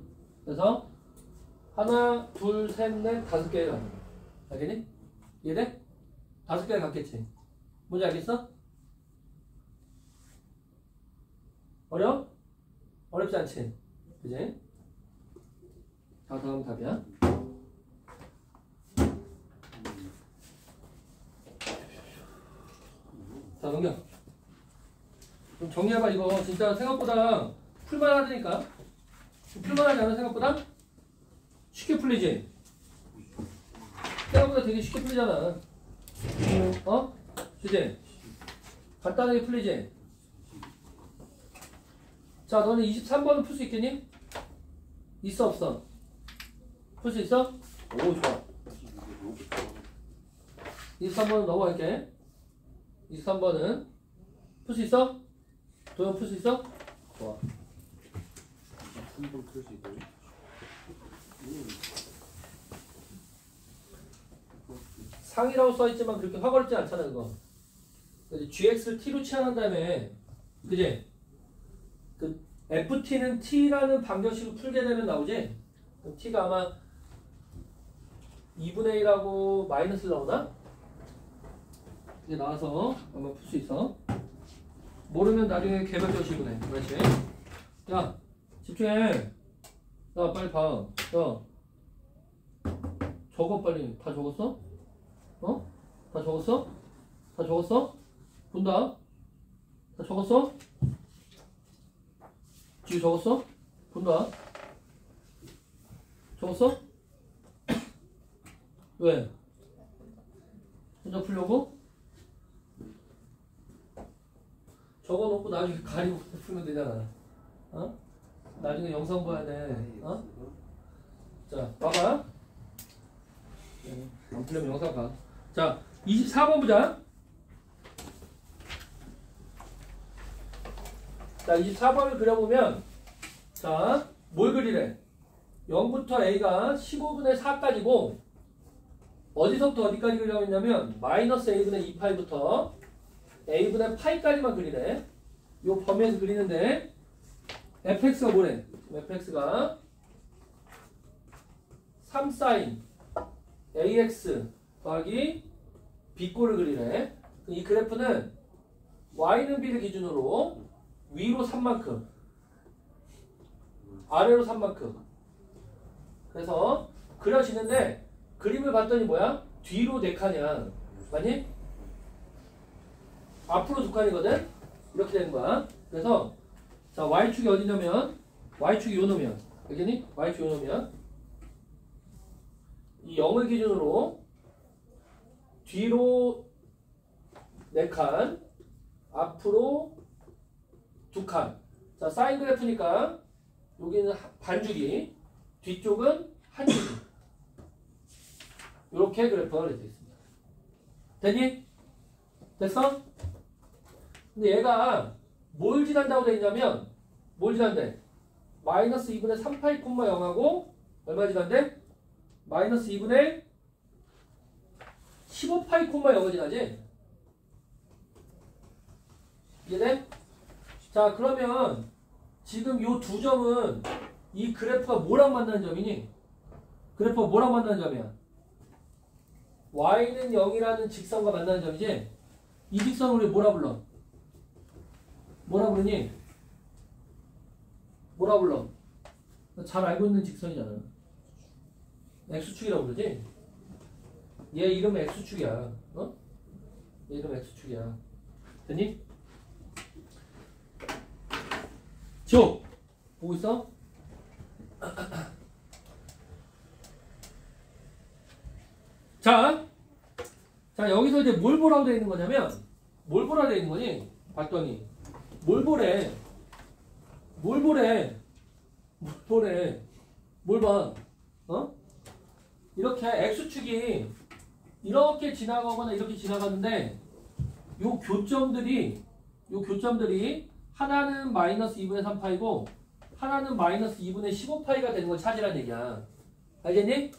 그래서 하나, 둘, 셋, 넷, 5개를 갖는 거야. 알겠니? 이해돼? 5개를 갖겠지? 뭔지 알겠어? 어려워? 어렵지 않지? 그지? 자, 다음 답이야. 자, 넘겨. 좀 정리해봐. 이거 진짜 생각보다 풀만하다니까. 풀만하지 않아? 생각보다? 쉽게 풀리지? 생각보다 되게 쉽게 풀리잖아. 어? 그지? 간단하게 풀리지? 자, 너는 23번은 풀 수 있겠니? 있어, 없어? 풀 수 있어? 오, 좋아. 23번은 넘어갈게. 23번은 풀 수 있어? 도현 풀 수 있어? 좋아. 3번 풀 수 있다고? 상이라고 써있지만 그렇게 확 어렵지 않잖아, 그거. gx를 t로 치환한 다음에, 그지? 그 ft는 t라는 방정식을 풀게 되면 나오지? 그럼 t가 아마 2분의 1하고 마이너스 나오나? 이제 나와서 한번 풀 수 있어. 모르면 나중에 개별적으로 해. 그렇지? 야, 집중해. 야, 빨리 봐. 야, 적어 빨리. 다 적었어? 어? 다 적었어? 다 적었어? 본다. 다 적었어? 지금 적었어? 본다. 적었어? 왜? 혼자 풀려고? 적어놓고 나중에 가리고 풀면 되잖아. 어? 나중에 영상 봐야 돼. 어? 자, 봐봐. 안 풀려면 영상 봐. 자, 24번 보자. 자, 24번을 그려보면, 자, 뭘 그리래? 0부터 a가 15분의 4까지고, 어디서부터 어디까지 그리려고 했냐면, 마이너스 a분의 2파이부터 a분의 파이까지만 그리래. 요 범위에서 그리는데, fx가 뭐래? fx가 3sin ax 더하기 b꼴을 그리래. 이 그래프는 y는 b를 기준으로 위로 3만큼, 아래로 3만큼. 그래서 그려지는데 그림을 봤더니 뭐야? 뒤로 4칸이야. 맞니? 앞으로 2칸이거든? 이렇게 되는 거야. 그래서 자, y축이 어디냐면 y축이 요 놈이야. 알겠니? y축이 요 놈이야. 이 0을 기준으로 뒤로 4칸, 앞으로 2칸. 자, 사인 그래프니까 여기는 반주기, 뒤쪽은 한 주기. 이렇게 그래프가 되어 있습니다. 됐니? 됐어? 근데 얘가 뭘 지난다고 되어 있냐면, 뭘 지난대? 마이너스 2분의 3파이 콤마 0하고 얼마 지난대? 마이너스 2분의 15파이 콤마 0을 지나지? 이해돼? 자, 그러면 지금 요 두 점은 이 그래프가 뭐랑 만나는 점이니? 그래프가 뭐랑 만나는 점이야? y는 0이라는 직선과 만나는 점이지? 이 직선을 우리 뭐라 불러? 뭐라 부르니? 뭐라 불러? 잘 알고 있는 직선이잖아. x축이라고 그러지? 얘 이름은 x축이야. 어? 얘 이름 x축이야. 됐니? 지호! 보고 있어? 자, 여기서 이제 뭘 보라고 되어 있는 거냐면, 뭘 보라고 되어 있는 거니? 봤더니, 뭘 보래? 뭘 보래? 뭘 보래? 뭘 봐? 어? 이렇게 x축이 이렇게 지나가거나 이렇게 지나가는데, 요 교점들이 하나는 마이너스 2분의 3파이고, 하나는 마이너스 2분의 15파이가 되는 걸 찾으라는 얘기야. 알겠니?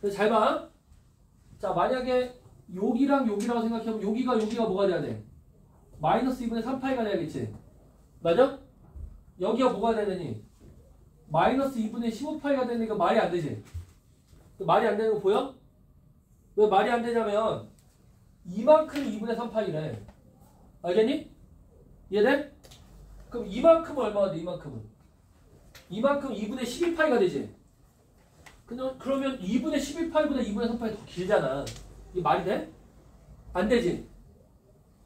그래서 잘 봐. 자, 만약에 여기랑 여기라고 생각해보면 여기가 뭐가 돼야 돼? 마이너스 2분의 3파이가 돼야겠지? 맞아? 여기가 뭐가 되느니? 마이너스 2분의 15파이가 되니까 말이 안 되지? 말이 안 되는 거 보여? 왜 말이 안 되냐면 이만큼이 2분의 3파이래. 알겠니? 이해돼? 그럼 이만큼은 얼마가 돼? 이만큼 2분의 12파이가 되지? 그러면 2분의 12파이보다 2분의 3파이 더 길잖아. 이게 말이 돼? 안 되지?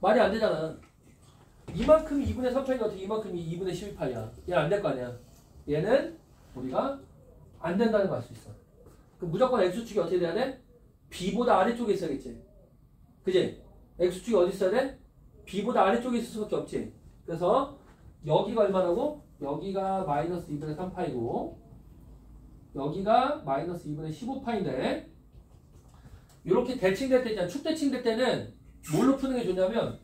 말이 안 되잖아. 이만큼이 2분의 3파이가 어떻게 이만큼이 2분의 12파이야. 얘는 안 될 거 아니야. 얘는 우리가 안 된다는 걸 알 수 있어. 그럼 무조건 x축이 어떻게 돼야 돼? b보다 아래쪽에 있어야겠지. 그지? x축이 어디 있어야 돼? b보다 아래쪽에 있을 수밖에 없지. 그래서 여기가 얼마라고? 여기가 마이너스 2분의 3파이고 여기가 마이너스 2분의 15파인데 이렇게 대칭될 때 있잖아. 축대칭될 때는 뭘로 푸는 게 좋냐면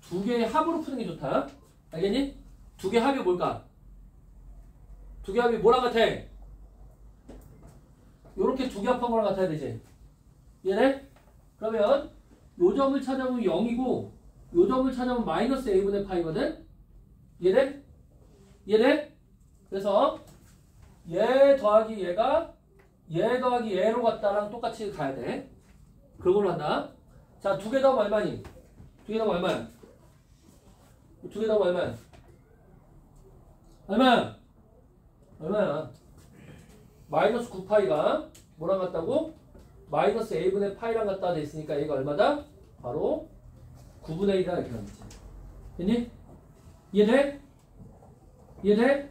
두 개의 합으로 푸는 게 좋다. 알겠니? 두 개 합이 뭘까? 두 개 합이 뭐랑 같아? 요렇게 두 개 합한 거랑 같아야 되지. 이해돼? 그러면 요 점을 찾아보면 0이고 요 점을 찾아보면 마이너스 a분의 파이거든? 이해돼? 이해돼? 그래서 얘 더하기 얘가 얘 더하기 얘로 갔다랑 똑같이 가야 돼. 그걸로 한다. 자, 두 개 더하면 얼마니? 두 개 더하면 얼마야? 두 개 더하면 얼마야? 얼마야? 얼마야? 마이너스 9파이가 뭐랑 같다고? 마이너스 a분의 파이랑 같다 돼 있으니까 얘가 얼마다? 바로 9분의 1이라 이렇게 나오지. 됐니? 이해돼? 이해돼?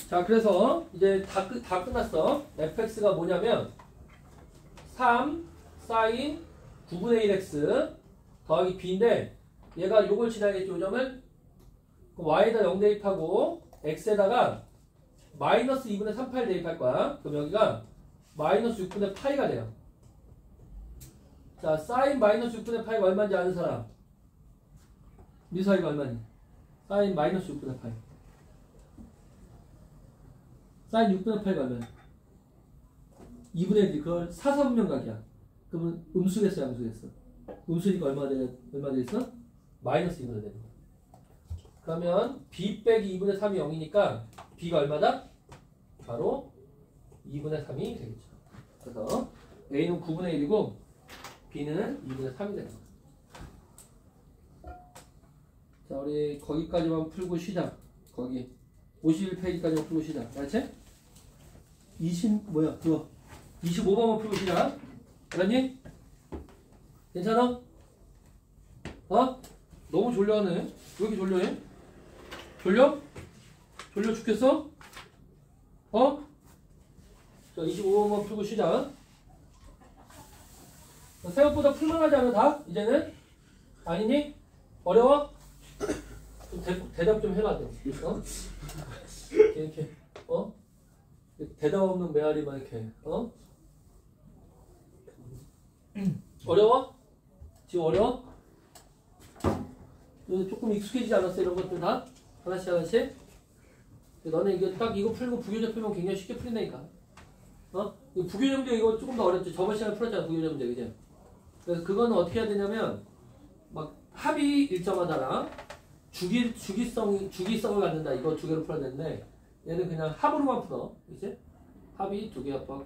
자, 그래서 이제 다 끝났어. fx가 뭐냐면 3 sin 9분의 1x 더하기 b인데 얘가 요걸 지나겠죠. 요 점을 y에다 0 대입하고 x에다가 마이너스 2분의 3파이를 대입할 거야. 그럼 여기가 마이너스 6분의 파이가 돼요. 자, sin 마이너스 6분의 파이가 얼마인지 아는 사람? 미사이가 얼마니? 사인 마이너스 6분의 파이. 사인 6분의 파이가 얼마야? 2분의 1. 그걸 사선면각이야. 그러면 음수겠어, 양수겠어? 음수니까 얼마 되겠어? 마이너스 2분의 되는 거야. 그러면 b 빼기 2분의 3이 0이니까 b가 얼마다? 바로 2분의 3이 되겠죠. 그래서 a는 9분의 1이고 b는 2분의 3이 되는 거야. 자, 우리 거기까지만 풀고 쉬자. 거기 51페이지까지만 풀고 쉬자. 알았지? 25번만 풀고 쉬자. 알았니? 괜찮아? 어? 너무 졸려하네. 왜 이렇게 졸려해? 졸려? 졸려 죽겠어? 어? 자, 25번만 풀고 쉬자. 생각보다 풀만하지 않아, 다? 이제는? 아니니? 어려워? 좀 대답 좀 해라, 어? 이렇게, 어? 대답 없는 메아리만 이렇게, 어? 어려워? 지금 어려워? 조금 익숙해지지 않았어, 이런 것들 다? 하나씩 하나씩? 너네 이거 딱 이거 풀고 부교재 풀면 굉장히 쉽게 풀린다니까. 어? 부교재 문제 이거 조금 더 어렵지. 저번 시간에 풀었잖아, 부교재 문제, 그지? 그래서 그거는 어떻게 해야 되냐면, 막 합이 일정하다랑 주기성을 갖는다. 이거 두 개로 풀어야 되는데, 얘는 그냥 합으로만 풀어. 그치? 합이 두 개가 같다.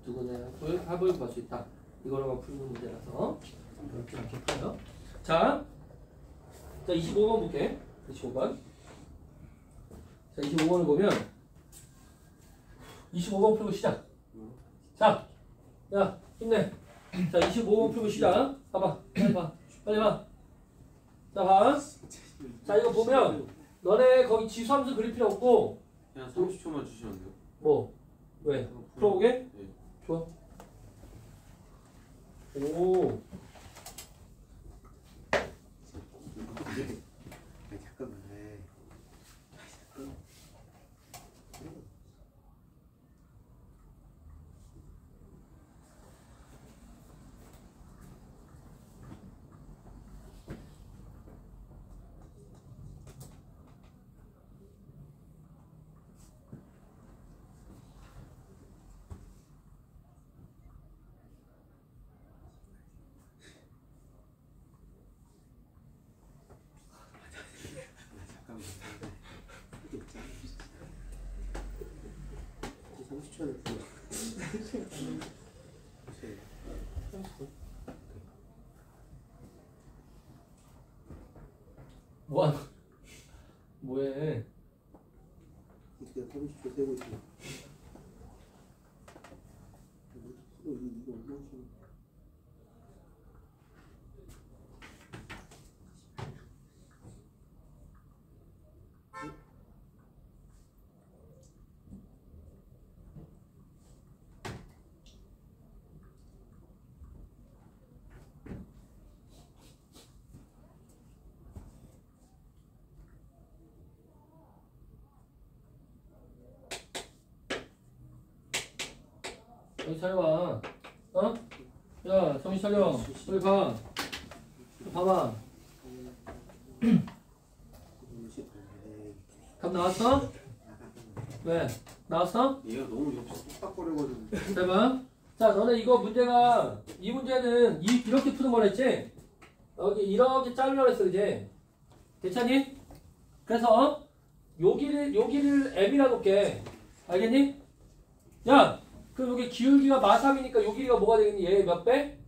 두 개의 합을 구할 수 있다. 이거로만 풀는 문제라서 이렇게 풀어요. 자 25번 볼게. 25번. 자, 25번을 보면 25번 풀고 시작. 자, 야, 힘내. 자, 25번 풀고 시작. 봐봐. 빨리 봐. 빨리 봐. 자, 봐. 자, 이거 보면 너네 거기 지수함수 그릴 필요 없고 그냥 30초만 주시면 돼요. 뭐? 왜? 풀어보게? 네. 좋아. 오. 잠깐만. 뭐하는 뭐해? 어떻게 30초 세고 있어. 이거 얼마나 정신 차려봐. 어? 야, 정신 차려. 빨리 가. 봐봐. 답 나왔어? 왜? 나왔어? 얘가 너무 옆에서 뚝딱거려가지고. 해봐. 자, 너네 이거 문제가 이 문제는 이렇게 푸는 거랬지? 여기 이렇게 자르려고 했어, 이제. 괜찮니? 그래서 여기를 m이라 놓게. 알겠니? 야, 그럼 여기 기울기가 마삼이니까 요 길이가 뭐가 되겠니? 얘 몇 배?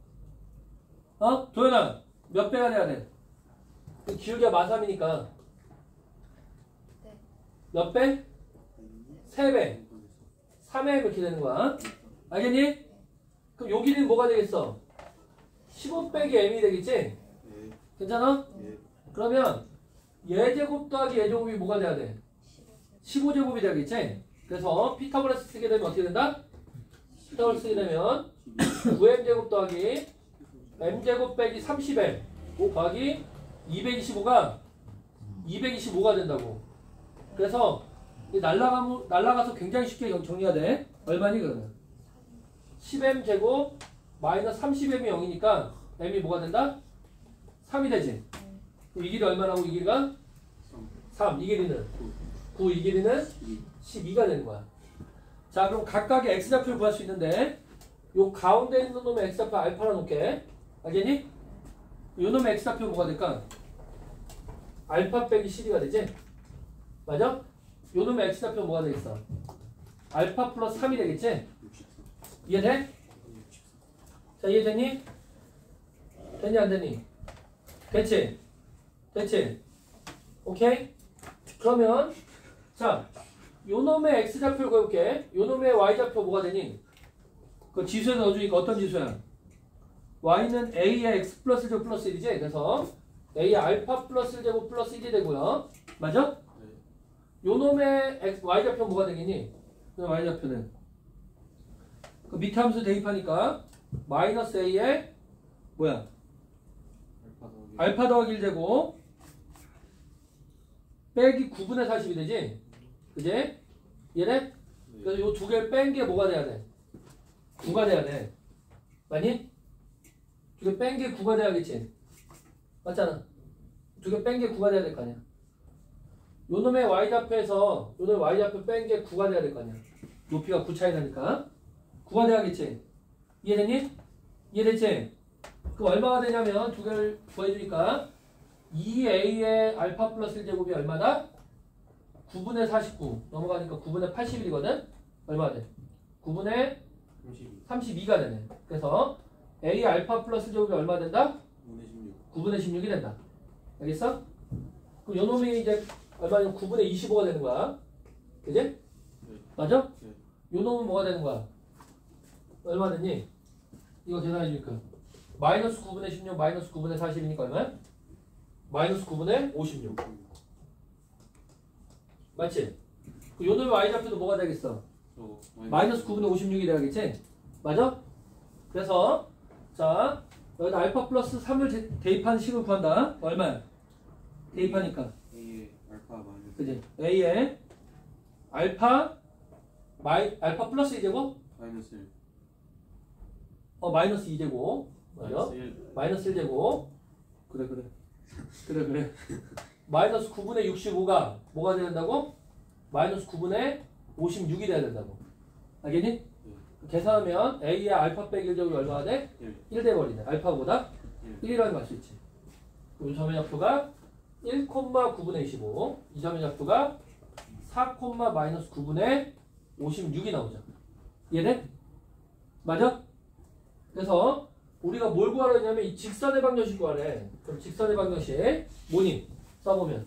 어? 도현아, 몇 배가 돼야 돼? 그 기울기가 마삼이니까. 네. 몇 배? 3배. 3회 이렇게 되는 거야. 알겠니? 그럼 요 길이는 뭐가 되겠어? 15 빼기 m이 되겠지? 네. 괜찮아? 네. 그러면 얘제곱 더하기 얘제곱이 뭐가 돼야 돼? 15제곱이 되겠지? 그래서 피타고라스 쓰게 되면 어떻게 된다? 피타고라스 쓰게 되면 9m제곱 더하기 m제곱 빼기 30m 더하기 225가 225가 된다고. 그래서 날라가서 굉장히 쉽게 정리가 돼. 얼마니 그러면? 10m제곱 마이너스 30m이 0이니까 m이 뭐가 된다? 3이 되지. 이 길이 얼마라고 이 길이가? 3. 이 길이는? 9. 이 길이는? 12가 되는 거야. 자 그럼 각각의 x좌표를 구할 수 있는데 요 가운데 있는 놈의 x좌표 알파라 놓게. 알겠니? 요 놈의 x좌표 뭐가 될까? 알파 빼기 12가 되지? 맞아? 요 놈의 x좌표 뭐가 되겠어? 알파 플러스 3이 되겠지? 이해돼? 자 이해됐니? 됐니 안 됐니? 됐지? 됐지? 오케이? 그러면 자 요놈의 x좌표를 구해볼게. 요놈의 y좌표 뭐가 되니? 그 지수에 넣어주니까 어떤 지수야? y는 a의 x 플러스 1제곱 플러스 1이지? 그래서 a의 알파 플러스 1제곱 플러스 1이 되고요. 맞아? 요놈의 y좌표 뭐가 되겠니? y좌표는 그 밑에 함수 대입하니까 마이너스 a의 뭐야? 알파 더하기 1제곱 빼기 9분의 40이 되지? 그지? 얘네? 그래서 요 두 개를 뺀 게 뭐가 돼야 돼? 9가 돼야 돼. 맞니? 두 개 뺀 게 9가 돼야겠지? 맞잖아. 두 개 뺀 게 9가 돼야 될 거 아니야. 요놈의 y좌표에서 요놈의 y좌표 뺀 게 9가 돼야 될 거 아니야. 높이가 9 차이 나니까 9가 돼야겠지? 이해됐니? 이해됐지? 그 얼마가 되냐면 두 개를 구해주니까 2a의 알파 플러스 1제곱이 얼마다? 9분의 49 넘어가니까 9분의 81이거든? 얼마가 돼? 9분의 32가 되네. 그래서 a 알파 플러스 제곱이 얼마 된다? 9분의 16이 된다. 알겠어? 그럼 요 놈이 이제 얼마냐면 9분의 25가 되는 거야. 그지? 맞아? 요 놈은 뭐가 되는 거야? 얼마 됐니? 이거 계산해 주니까 마이너스 9분의 16 마이너스 9분의 40이니까 얼마야? 마이너스 9분의 56. 맞지? 요 놈의 y좌표도 뭐가 되겠어? 마이너스 9분의 56이 돼야겠지? 맞아? 그래서 자 여기다 알파 플러스 3을 대입한 식을 구한다. 얼마야? 대입하니까 A의 알파 마이너스 그지? a의 알파 알파 플러스 2제곱? 마이너스 1 마이너스 2제곱 맞아? 마이너스 1 마이너스 1제곱 그래 마이너스 9분의 65가 뭐가 돼야 된다고? 마이너스 9분의 56이 돼야 된다고. 알겠니? 계산하면 a의 알파 빼기 1제곱이 얼마가 돼? 1 돼버리네. 알파보다 1이라는 걸 알 수 있지. 이 점의 좌표가 1,9분의 25. 이 점의 좌표가 4, 마이너스 9분의 56이 나오죠. 이해돼? 맞아? 그래서 우리가 뭘 구하려 했냐면 이 직선의 방정식 구하래. 그럼 직선의 방정식 뭐니? 써보면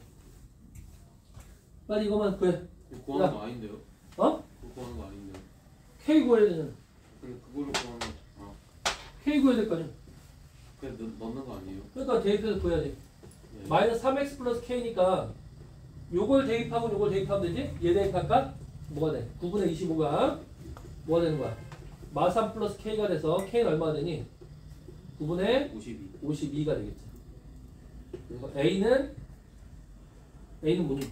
빨리 이거만 구해. 이거 구하는 거 아닌데요? 어? 그거 구하는 거 아닌데요? K 구해야 되잖아. 근데 그걸로 구하는 거 K 구해야 될 거 아니야. 그냥 넣는 거 아니에요? 그러니까 대입해서 구해야지. 네. 마이너스 3x 플러스 K니까 요걸 대입하고 요걸 대입하면 되지? 얘 대입할까? 뭐가 돼? 9분의 25가 뭐가 되는 거야? 마3 플러스 K가 돼서 K는 얼마가 되니? 9분의 52 52가 되겠지. 그리고 A는 뭐니?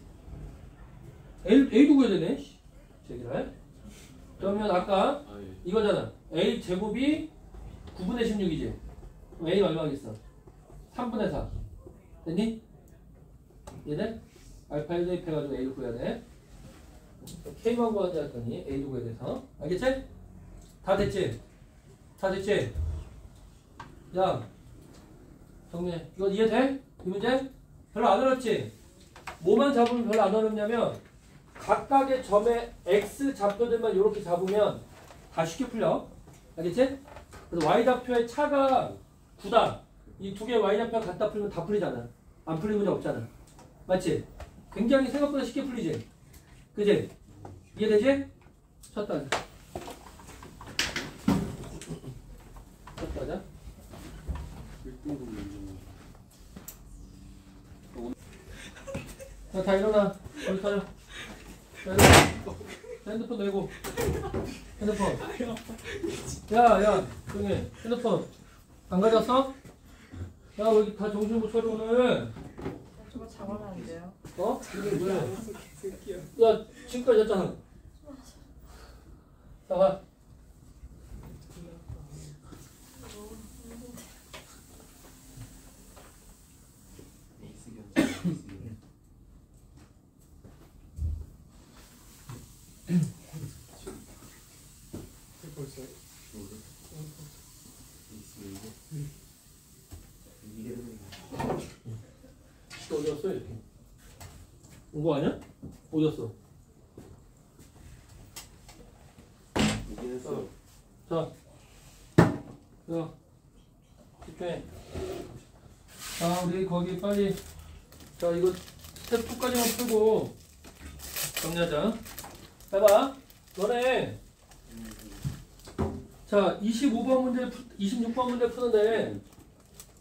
A도 구해야 되네. 제기를. 그러면 아까 아 예. 이거잖아. A 제곱이 9분의 16이지. 그럼 A는 얼마겠어? 3분의 4. 됐니? 얘네? 알파 1 대입해가지고 A를 구해야 돼. K만 구하자 했더니 A도 구해야 돼서. 알겠지? 다 됐지? 다 됐지? 야, 정리해. 이거 이해돼? 이 문제? 별로 안 어렵지? 뭐만 잡으면 별로 안 어렵냐면 각각의 점의 X 좌표들만 이렇게 잡으면 다 쉽게 풀려. 알겠지? 그래서 Y좌표의 차가 9다. 이 두 개의 Y좌표가 갖다 풀면 다 풀리잖아. 안 풀리는 문제 없잖아. 맞지? 굉장히 생각보다 쉽게 풀리지? 그지? 이해되지? 쳤다 하자. 쳤다 하자. 1등급 면접 자, 다 일어나. 우리 가자. 핸드폰 내고. 핸드폰. 야, 조용히 해. 핸드폰. 안 가져왔어? 야, 왜 이렇게 다 정신 못 차려, 오늘? 저거 잡아면 안 돼요? 어? 이게 왜? 야, 지금까지 했잖아. 자, 가. 벌써 또 어디 갔어 이렇게? 온 거 아니야? 어디 갔어? 이게 했어. 자, 야, 집중해. 자, 우리 거기 빨리. 자, 이거 스텝 2까지만 풀고 정리하자. 해봐. 너네. 자, 25번 문제, 26번 문제 푸는데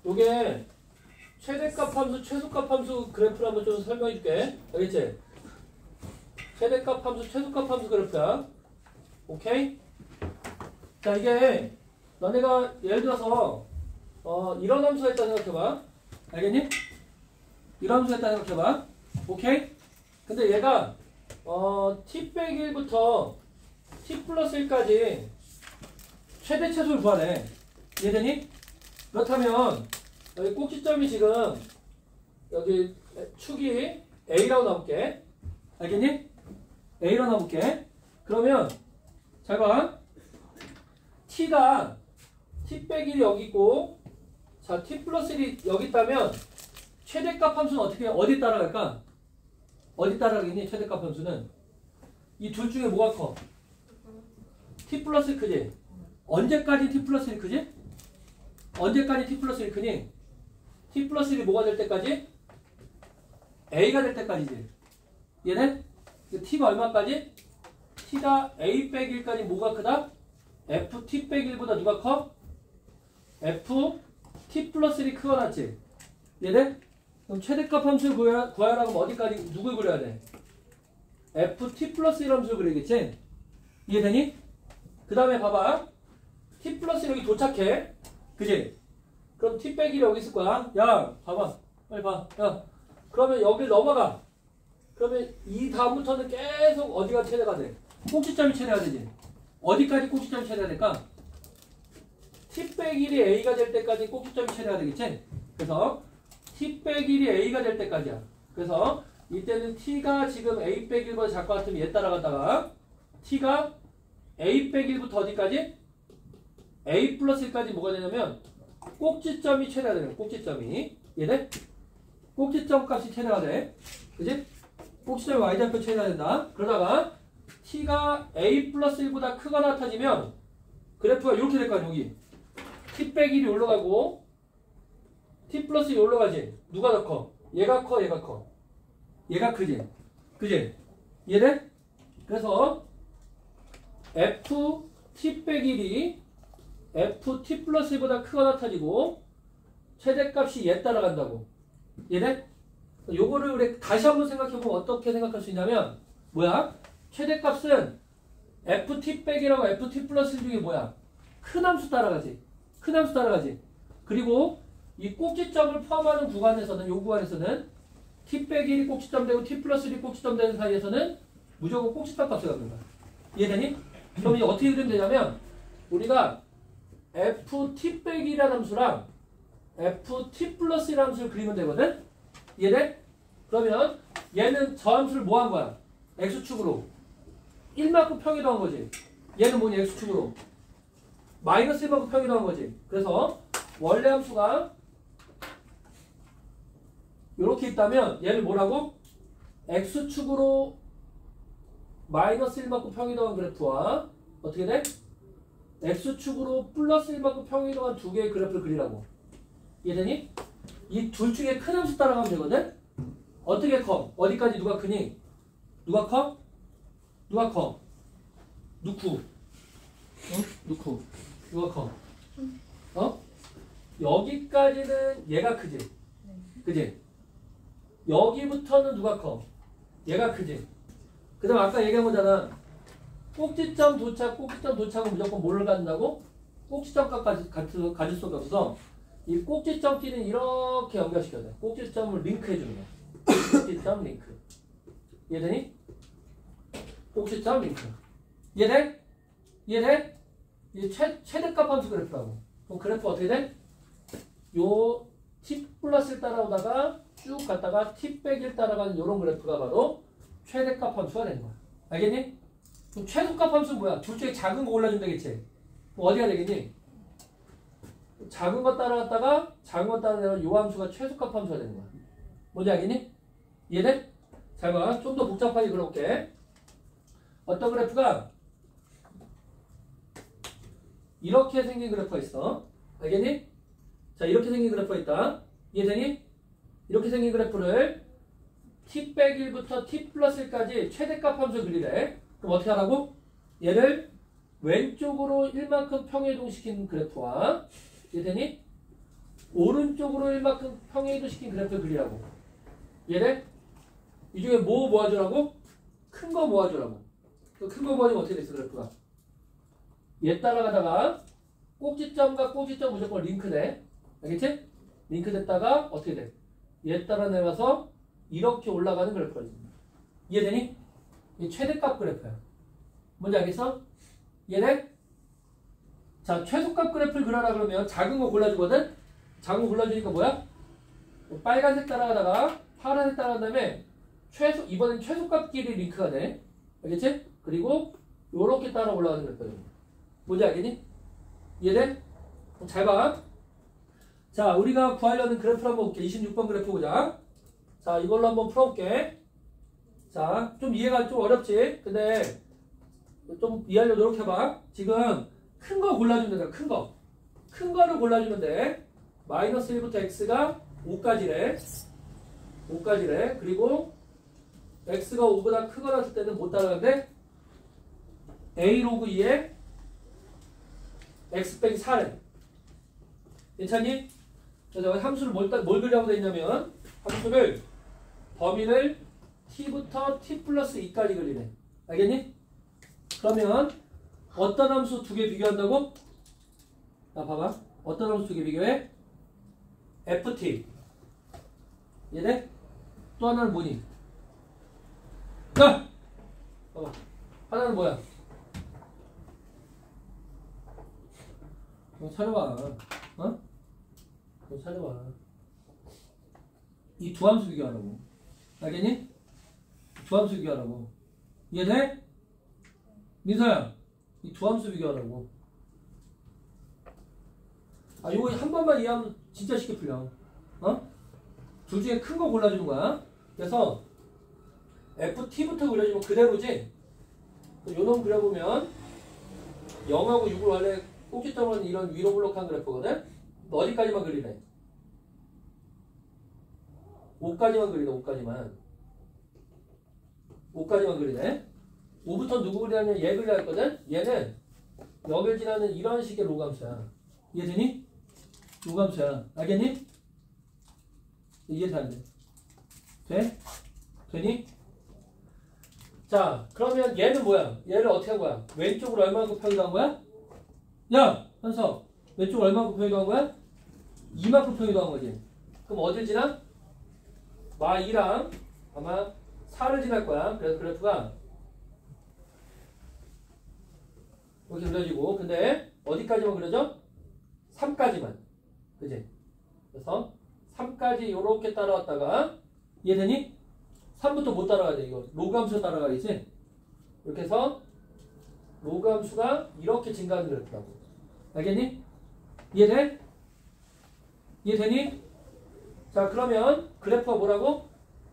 요게 최대값 함수, 최소값 함수 그래프를 한번 좀 설명해 줄게. 알겠지? 최대값 함수, 최소값 함수 그래프야. 오케이? 자, 이게 너네가 예를 들어서 이런 함수가 있다 생각해봐. 알겠니? 이런 함수가 있다 생각해봐. 오케이? 근데 얘가 t 빼기 1부터 t 플러스 1까지 최대 최소를 구하래. 이해되니? 그렇다면 여기 꼭지점이 지금 여기 축이 A라고 나올게. 알겠니? A라고 나올게. 그러면 잘 봐. t가 t 빼기 1이 여기 있고 자 t 플러스 1이 여기 있다면 최대값 함수는 어떻게 어디 따라갈까? 어디 따라가겠니? 최대값 함수는 이 둘 중에 뭐가 커? t 플러스 1 크지? 언제까지 t 플러스 1 크지? 언제까지 t 플러스 1 크니? t 플러스 1이 뭐가 될 때까지? a가 될 때까지지. 얘네? t가 얼마까지? t가 a 빼기 1까지 뭐가 크다? ft 빼기 1보다 누가 커? ft 플러스 1이 크거나 같지? 얘네? 그럼 최대값 함수를 구하라고 하면 어디까지 누굴 그려야 돼? ft 플러스 1 함수를 그리겠지? 이해되니? 그 다음에 봐봐. t 플러스 1 여기 도착해. 그지? 그럼 t 빼기 1이 여기 있을 거야. 야 봐봐. 빨리 봐. 야 그러면 여기 넘어가. 그러면 이 다음부터는 계속 어디가 최대가 돼? 꼭지점이 최대가 되지. 어디까지 꼭지점이 최대가 될까? t 빼기 1이 a가 될 때까지 꼭지점이 최대가 되겠지? 그래서 t 빼기 1이 a가 될 때까지야. 그래서 이때는 t가 지금 a 빼기 1보다 작을 것 같으면 얘 따라갔다가 t가 a 빼기 1부터 어디까지? a 플러스 1까지 뭐가 되냐면 꼭지점이 최대가 되는 거야. 꼭지점이. 얘네? 꼭지점 값이 최대가 돼. 그지? 꼭지점이 y좌표 최대가 된다. 그러다가 t가 a 플러스 1보다 크거나 같아지면 그래프가 이렇게 될 거야. 여기 t 빼기 1이 올라가고 t 플러스 1이 올라가지. 누가 더 커? 얘가 커? 얘가 커? 얘가 크지? 그지? 얘네? 그래서 ft 빼기 1이 ft 플러스 1보다 크거나 같아지고 최대값이 얘 따라간다고. 얘네? 요거를 우리 다시 한번 생각해보면 어떻게 생각할 수 있냐면 뭐야? 최대값은 ft 빼기라고 ft 플러스 1 중에 뭐야? 큰 함수 따라가지. 큰 함수 따라가지. 그리고 이 꼭지점을 포함하는 구간에서는 요 구간에서는 t 빼기 1이 꼭지점 되고 t 플러스 1이 꼭지점 되는 사이에서는 무조건 꼭지점 값을 갖는 거야. 이해되니? 그럼 이제 어떻게 그리면 되냐면 우리가 ft 빼기 1이라는 함수랑 ft 플러스 1 함수를 그리면 되거든? 이해돼? 그러면 얘는 저 함수를 뭐 한 거야? x축으로 1만큼 평이동한 거지. 얘는 뭐니? x축으로 마이너스 1만큼 평이동한 거지. 그래서 원래 함수가 이렇게 있다면 얘를 뭐라고? x축으로 마이너스 1만큼 평이동한 그래프와 어떻게 돼? x축으로 플러스 1만큼 평이동한 두 개의 그래프를 그리라고. 이해되니? 이 둘 중에 큰 함수 따라가면 되거든? 어떻게 커? 어디까지 누가 크니? 누가 커? 누가 커? 누쿠. 응? 누쿠. 누가 커? 여기까지는 얘가 크지? 그지? 여기부터는 누가 커? 얘가 크지? 그 다음 아까 얘기한 거잖아. 꼭지점 도착은 무조건 뭐를 갖는다고? 꼭지점 값까지 가질 수가 없어. 이 꼭지점끼리는 이렇게 연결시켜야 돼. 꼭지점을 링크해주는 거야. 꼭지점 링크. 이해되니? 꼭지점 링크. 이해돼? 이해돼? 이 최대값 함수 그래프라고. 그럼 그래프 어떻게 돼? 요 t 플러스 1 따라오다가 쭉 갔다가 t 빼기 1 따라가는 요런 그래프가 바로 최대값 함수가 되는 거야. 알겠니? 그럼 최소값 함수는 뭐야? 둘 중에 작은 거 골라주면 되겠지? 그럼 어디가 되겠니? 작은 거 따라갔다가 작은 거 따라내면 요 함수가 최소값 함수가 되는 거야. 뭔지 알겠니? 이해돼? 잘 봐. 좀 더 복잡하게 그려볼게. 어떤 그래프가 이렇게 생긴 그래프가 있어. 알겠니? 자, 이렇게 생긴 그래프가 있다. 이해되니? 이렇게 생긴 그래프를 t 빼기 1부터 t 플러스 1까지 최대값 함수 그리래. 그럼 어떻게 하라고? 얘를 왼쪽으로 1만큼 평행이동시킨 그래프와 이해되니? 오른쪽으로 1만큼 평행이동시킨 그래프를 그리라고. 이해돼? 이 중에 뭐 모아주라고? 큰 거 모아주라고. 큰 거 모아주면 어떻게 됐어 그래프가? 얘 따라가다가 꼭지점과 꼭지점 무조건 링크돼. 알겠지? 링크됐다가 어떻게 돼? 얘 따라 내려서 이렇게 올라가는 그래프가 있습니다. 이해되니? 이 최대값 그래프야. 뭔지 알겠어? 이해돼? 자, 최소값 그래프를 그려라 그러면 작은 거 골라주거든? 작은 거 골라주니까 뭐야? 빨간색 따라가다가 파란색 따라간 다음에 이번엔 최소값끼리 링크가 돼. 알겠지? 그리고 요렇게 따라 올라가는 그래프야. 뭔지 알겠니? 이해돼? 잘 봐. 자, 우리가 구하려는 그래프를 한번 볼게. 26번 그래프 보자. 자, 이걸로 한번 풀어볼게. 자, 좀 이해가 좀 어렵지? 근데 좀 이해하려고 노력해봐. 지금 큰 거 골라주면 돼. 큰 거. 큰 거를 골라주면 돼. 마이너스 1부터 x가 5까지래. 5까지래. 그리고 x가 5보다 크거나 했을 때는 못 따라가는데 a 로그 2에 x 빼기 4래. 괜찮니? 그래서 함수를 뭘 그리라고 돼 있냐면 함수를 범위를 t부터 t 플러스 2까지 그리네. 알겠니? 그러면 어떤 함수 두 개 비교한다고? 자, 봐봐. 어떤 함수 두 개 비교해? ft. 이해돼? 또 하나는 뭐니? 자! 봐봐. 하나는 뭐야? 찾아봐. 어? 찾아봐. 이 두 함수 비교하라고. 알겠니? 두 함수 비교하라고. 이해돼? 민서야, 이 두 함수 비교하라고. 아, 이거 한 번만 이해하면 진짜 쉽게 풀려. 어? 둘 중에 큰 거 골라주는 거야. 그래서 ft부터 그려주면 그대로지. 요놈 그려보면 0하고 6을 원래 꼭지점은 이런 위로 블록한 그래프거든. 너 어디까지만 그리래? 5까지만 그리네. 5까지만 그리네. 5부터 누구 그리냐면 얘 그려야 했거든. 얘는 여길 지나는 이런 식의 로감수야. 이해되니? 로감수야. 알겠니? 이해가 안 돼. 돼? 되니? 자, 그러면 얘는 뭐야? 얘를 어떻게 한 거야? 왼쪽으로 얼마만큼 평이동한 거야? 야! 현석, 왼쪽으로 얼마만큼 평이동한 거야? 이만큼 평이동한 거지. 그럼 어딜 지나? 마2랑 아마 4를 지날 거야. 그래서 그래프가 이렇게 그려지고, 근데 어디까지만 그려져? 3까지만. 그지? 그래서 3까지 요렇게 따라왔다가, 이해되니? 3부터 못 따라가야 돼. 이거 로그함수 따라가야지. 이렇게 해서 로그함수가 이렇게 증가하는 그래프라고. 알겠니? 이해돼? 이해되니? 자, 그러면 그래프가 뭐라고?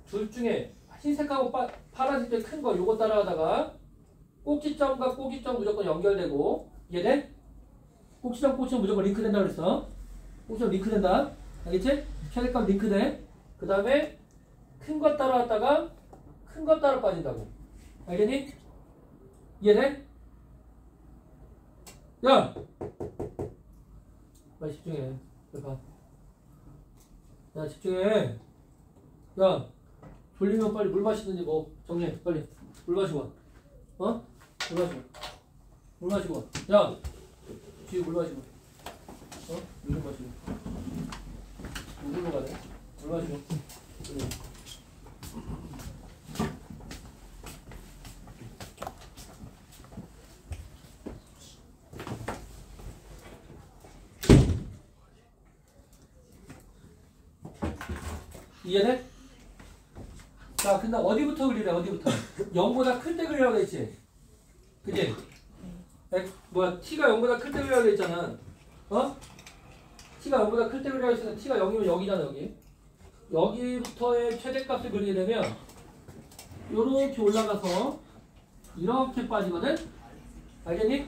둘 중에 흰색하고 파란색 중에 큰 거 요거 따라가다가 꼭지점과 꼭지점 무조건 연결되고, 이해돼? 꼭지점 무조건 링크된다 그랬어. 꼭지점 링크된다. 알겠지? 최대값 링크돼. 그 다음에 큰 거 따라왔다가 큰 거 따라 빠진다고. 알겠니? 이해돼? 야! 빨리 집중해. 빨리 봐. 야, 집중해. 야, 졸리면 빨리 물 마시든지 뭐 정리해. 빨리 물 마시고 와. 어? 물 마시고. 물 마시고 와. 야, 뒤에 물 마시고. 어? 물 좀 마시고. 물로 가네. 물 마시고. 그래. 이해돼? 자, 근데 어디부터 그리래? 어디부터? 0보다 클 때 그리라고 했지? 그지? 뭐야 t가 0보다 클 때 그리라고 했잖아. 어? t가 0보다 클 때 그리라고 했으니까 t가 0이면 여기잖아 여기. 여기부터의 최대값을 그리게 되면 요렇게 올라가서 이렇게 빠지거든? 알겠니?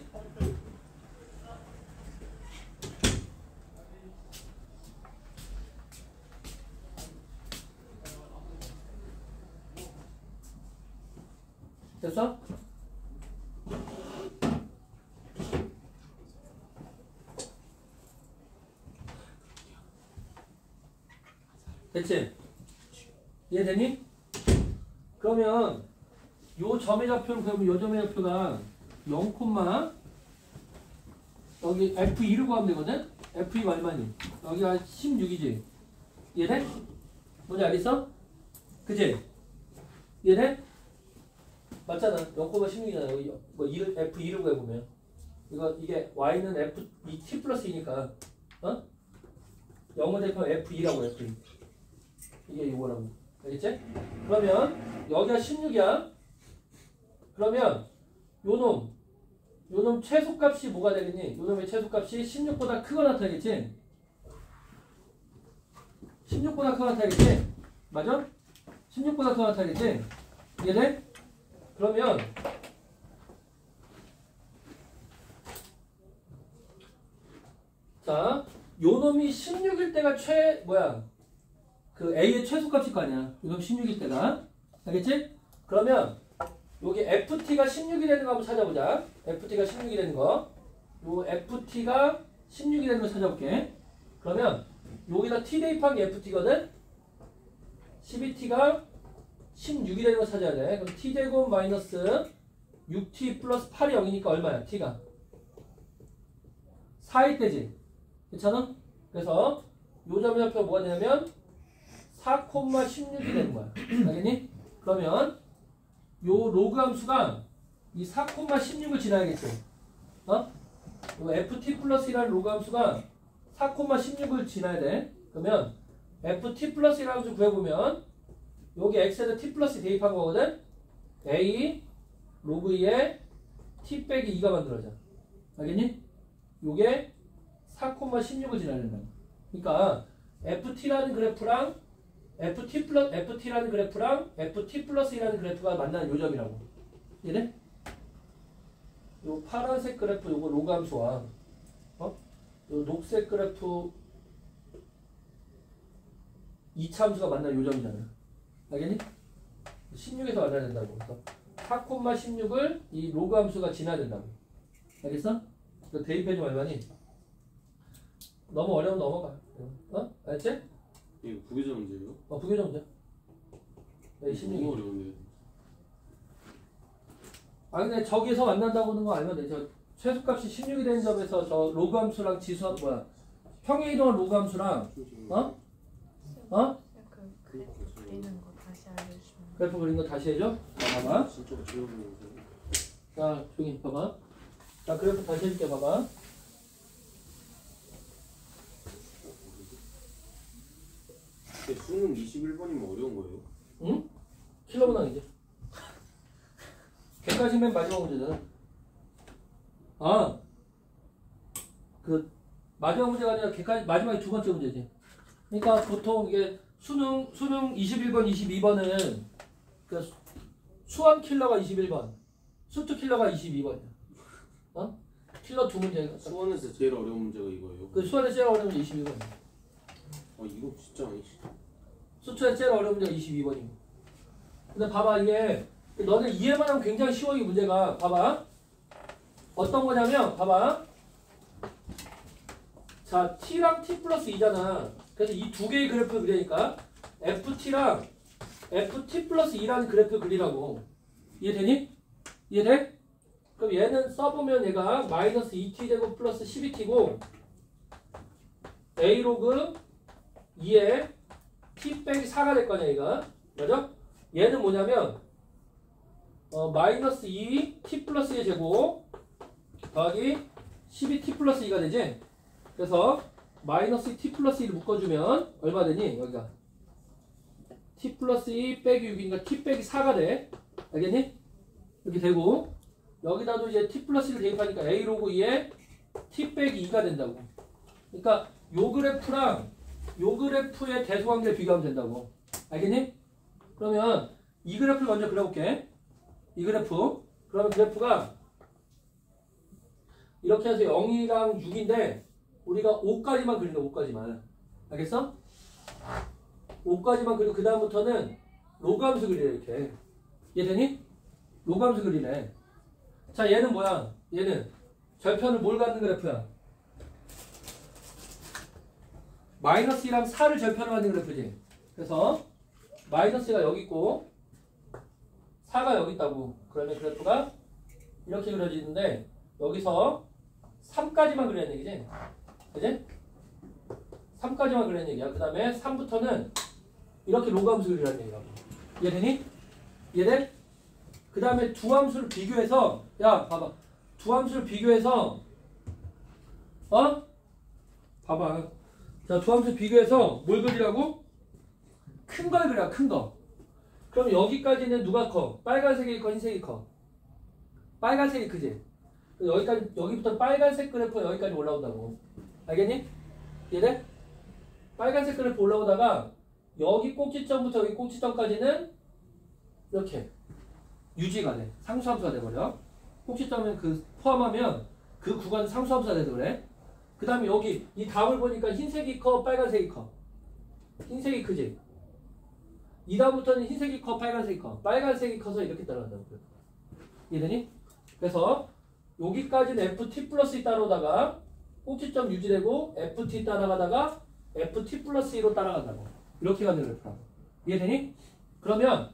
됐어? 됐지? 이해되니? 그러면 요 점의 좌표는 그러면 요 점의 좌표가 0, 여기 F2를 구하면 되거든? F2 얼마니? 여기가 16이지? 이해돼? 뭔지 알겠어? 그치? 이해돼? 맞잖아. 0,16이잖아. 여기 뭐 F2를 구해보면 이게 Y는 T 플러스 2니까 어? 0을 대표하면 F2라고 F2 이게 이거라고. 알겠지? 그러면 여기가 16이야. 그러면 요놈 최소값이 뭐가 되겠니? 요놈의 최소값이 16보다 크거나 나타나겠지? 16보다 크거나 나타나겠지? 맞아? 16보다 크거나 나타나겠지? 이해돼? 그러면 자, 요놈이 16일 때가 그 A의 최소값일 거 아니야. 요놈 16일 때가. 알겠지? 그러면 여기 FT가 16이 되는 거 한번 찾아보자. FT가 16이 되는 거. 요 FT가 16이 되는 거 찾아볼게. 그러면 여기다 T 대입한 게 FT거든? 12T가 16이 되는 거 찾아야 돼. 그럼 T제곱 마이너스 6T 플러스 8이 0이니까 얼마야? T가 4일 때지. 괜찮아? 그래서 요 점의 좌표가 뭐가 되냐면 4,16이 되는 거야. 알겠니? 그러면 요 로그 함수가 이 4,16을 지나야겠죠. 어? 요 ft 플러스이라는 로그 함수가 4,16을 지나야 돼. 그러면 ft 플러스이라는 함수 구해보면 여기 x에다 t 플러스 대입한 거거든. a 로그 2에 t 빼기 2가 만들어져. 알겠니? 요게 4,16을 지나야 된다. 그러니까 ft라는 그래프랑 ft라는 그래프랑 ft 플러스이라는 그래프가 만나는 요 점이라고. 이해돼? 요 파란색 그래프 요거 로그 함수와 요 녹색 그래프 2차 함수가 만나는 요 점이잖아. 알겠니? 16에서 만나야 된다고. 그래서 4,16을 이 로그 함수가 지나야 된다고. 알겠어? 대입해주면 얼마니? 너무 어려우면 넘어가. 어? 알았지? 이거 부계정 문제예요? 부계정 문제. 너무 16이. 어려운데. 근데 저기에서 만난다고 하는 거 알면 돼. 저 최소값이 16이 되는 점에서 저 로그 함수랑 지수 평행 이동한 로그 함수랑 어? 그래프 그리는 거 다시 알려주시면. 그래프 그린 거 다시 해줘. 자, 봐봐. 진짜 어려운 거. 자, 조용히 봐봐. 자, 그래프 다시 해줄게. 봐봐. 근데 수능 21번이면 어려운 거예요? 응? 킬러문항이지. 객관식 맨 마지막 문제잖아. 그 마지막 문제가 아니라 객관식 마지막에 두 번째 문제지. 그러니까 보통 이게 수능 21번, 22번은 그 수완 킬러가 21번, 수투 킬러가 22번이야. 어? 킬러 두 문제. 수원에서 제일 어려운 문제가 이거예요. 그 수완에서 제일 어려운 문제 22번. 이거 진짜 아니지. 수투에서 제일 어려운 문제가 22번이고. 근데 봐봐, 이게 너네 이해만 하면 굉장히 쉬워. 이 문제가 봐봐. 어떤 거냐면 봐봐. 자, t랑 t 플러스 2잖아. 그래서 이 두 개의 그래프를 그리니까 ft랑 ft 플러스 2라는 그래프를 그리라고. 이해되니? 이해돼? 그럼 얘는 써보면 얘가 마이너스 2t 제곱 플러스 12t고 a 로그 2에 t 빼기 4가 될 거냐 얘가. 맞아? 얘는 뭐냐면 마이너스 2 t 플러스 2의 제곱 더하기 12t 플러스 2가 되지? 그래서 마이너스 t 플러스 2를 묶어주면 얼마 되니? 여기가 t 플러스 2 빼기 6이니까 t 빼기 4가 돼. 알겠니? 이렇게 되고 여기다도 이제 t 플러스를 대입하니까 a 로그 2에 t 빼기 2가 된다고. 그러니까 요 그래프랑 요 그래프의 대소관계를 비교하면 된다고. 알겠니? 그러면 이 그래프를 먼저 그려볼게. 이 그래프. 그러면 그래프가 이렇게 해서 0이랑 6인데 우리가 5까지만 그린다. 5까지만. 알겠어? 5까지만 그리고 그 다음부터는 로그함수 그리래. 이렇게. 이해되니? 로그함수 그리네. 자, 얘는 뭐야? 얘는 절편을 뭘 갖는 그래프야? 마이너스 2랑 4를 절편을 갖는 그래프지. 그래서 마이너스가 여기 있고 4가 여기 있다고. 그러면 그래프가 이렇게 그려지는데 여기서 3까지만 그리는 얘기지. 그지? 3까지만 그리는 얘기야. 그 다음에 3부터는 이렇게 로그 함수 그리라는 얘기라고. 이해되니? 이해돼? 그 다음에 두 함수를 비교해서 야 봐봐. 두 함수를 비교해서 봐봐. 자, 두 함수 비교해서 뭘 그리라고? 큰 걸 그려. 큰 거. 그럼 여기까지는 누가 커? 빨간색이 커? 흰색이 커? 빨간색이 크지? 여기부터 빨간색 그래프가 여기까지 올라온다고. 알겠니? 이해돼? 빨간색 그래프 올라오다가 여기 꼭지점부터 여기 꼭지점까지는 이렇게 유지가 돼. 상수함수가 돼버려. 꼭지점은 그 포함하면 그 구간은 상수함수가 돼서 그래. 그 다음에 여기 이 답을 보니까 흰색이 커? 빨간색이 커? 흰색이 크지? 이 다음부터는 흰색이 커? 빨간색이 커? 빨간색이 커서 이렇게 따라간다고. 이해되니? 그래서 여기까지는 ft 플러스 따라오다가 꼭지점 유지되고 ft 따라가다가 ft 플러스 2로 따라간다고. 이렇게 가는 그래프라고. 이해되니? 그러면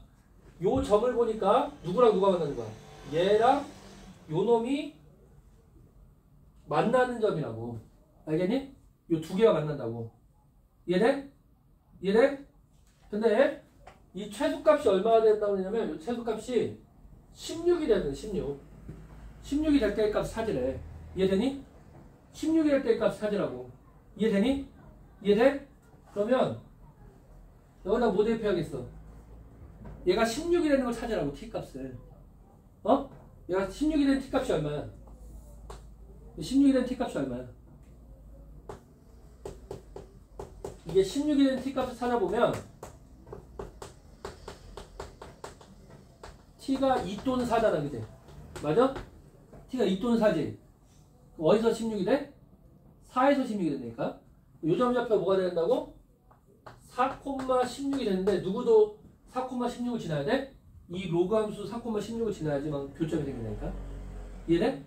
요 점을 보니까 누구랑 누가 만나는 거야? 얘랑 요 놈이 만나는 점이라고. 알겠니? 요 두 개가 만난다고. 이해돼? 이해돼? 근데 이 최소값이 얼마가 된다고 하냐면 요 최소값이 16이 되는 16이 될 때의 값 찾으래. 이해되니? 16이 될 때의 값 찾으라고. 이해되니? 이해돼? 그러면 여기다 뭐 대입해야겠어? 얘가 16이 되는 걸 찾으라고. t값을. 얘가 16이 된 t값이 얼마야? 16이 된 t값이 얼마야? 이게 16이 된 t값을 찾아보면 t가 2 또는 4잖아. 그치? 맞아? t가 2 또는 4지? 어디서 16이 돼? 4에서 16이 된다니까? 요점 좌표 뭐가 된다고? 4,16이 되는데 누구도 4,16을 지나야 돼? 이 로그 함수 4,16을 지나야지만 교점이 생긴다니까? 이해돼?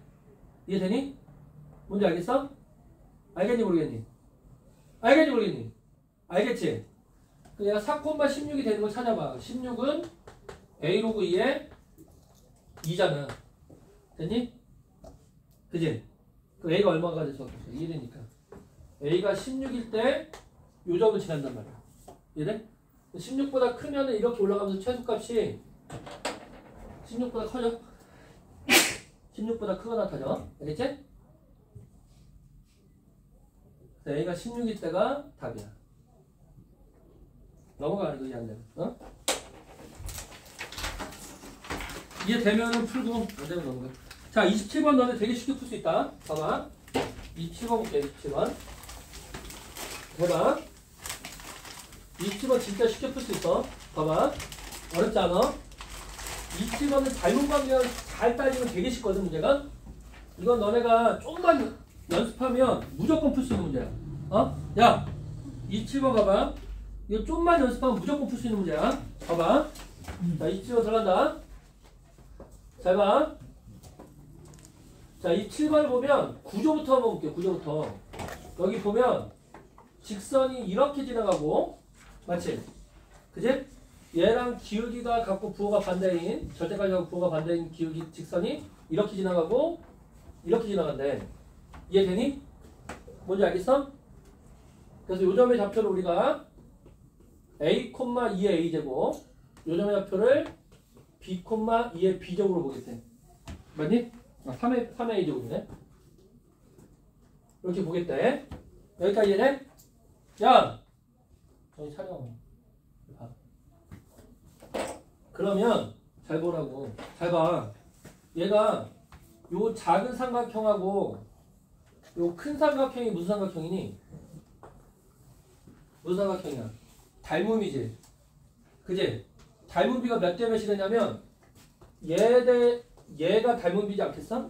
이해되니? 뭔지 알겠어? 알겠니 모르겠니? 알겠니 모르겠니? 알겠지? 얘가 4,16이 되는 걸 찾아봐. 16은 a 로그 2에 2잖아. 됐니? 그지? 그 a가 얼마가 될 수 없겠어? 1이니까. a가 16일 때 요 점을 지난단 말이야. 이해돼? 16보다 크면은 이렇게 올라가면서 최소값이 16보다 커져. 16보다 크거나 나타져. 알겠지? a가 16일 때가 답이야. 넘어가. 이거 이해 안 되면. 이해되면은 풀고 안 되면 넘어가. 자, 27번 너네 되게 쉽게 풀 수 있다. 봐봐. 27번 볼게. 27번. 봐봐. 27번 진짜 쉽게 풀 수 있어. 봐봐. 어렵지 않아? 27번은 닮은 관계가 잘 따지면 되게 쉽거든, 문제가. 이건 너네가 조금만 연습하면 무조건 풀 수 있는 문제야. 야, 27번 봐봐. 이거 좀만 연습하면 무조건 풀 수 있는 문제야. 봐봐. 자, 27번 들어간다. 잘 봐. 자, 이 7번을 보면 구조부터 한번 볼게요. 구조부터. 여기 보면 직선이 이렇게 지나가고, 맞지? 그지? 얘랑 기울기가 갖고 부호가 반대인, 절대값이 부호가 반대인 기울기 직선이 이렇게 지나가고 이렇게 지나간대. 이해되니? 뭔지 알겠어? 그래서 요 점의 좌표를 우리가 a, 2의 a제곱, 요 점의 좌표를 b, 2의 b제곱으로 보겠대. 맞니? 3의 a제곱이네. 이렇게 보겠대. 여기까지 이해돼? 야! 저기 촬영. 봐. 그러면 잘 보라고. 잘 봐. 얘가 요 작은 삼각형하고 요 큰 삼각형이 무슨 삼각형이니? 무슨 삼각형이야? 닮음이지. 그지? 닮음비가 몇 대 몇이 되냐면 얘 대 얘가 닮음비지 않겠어?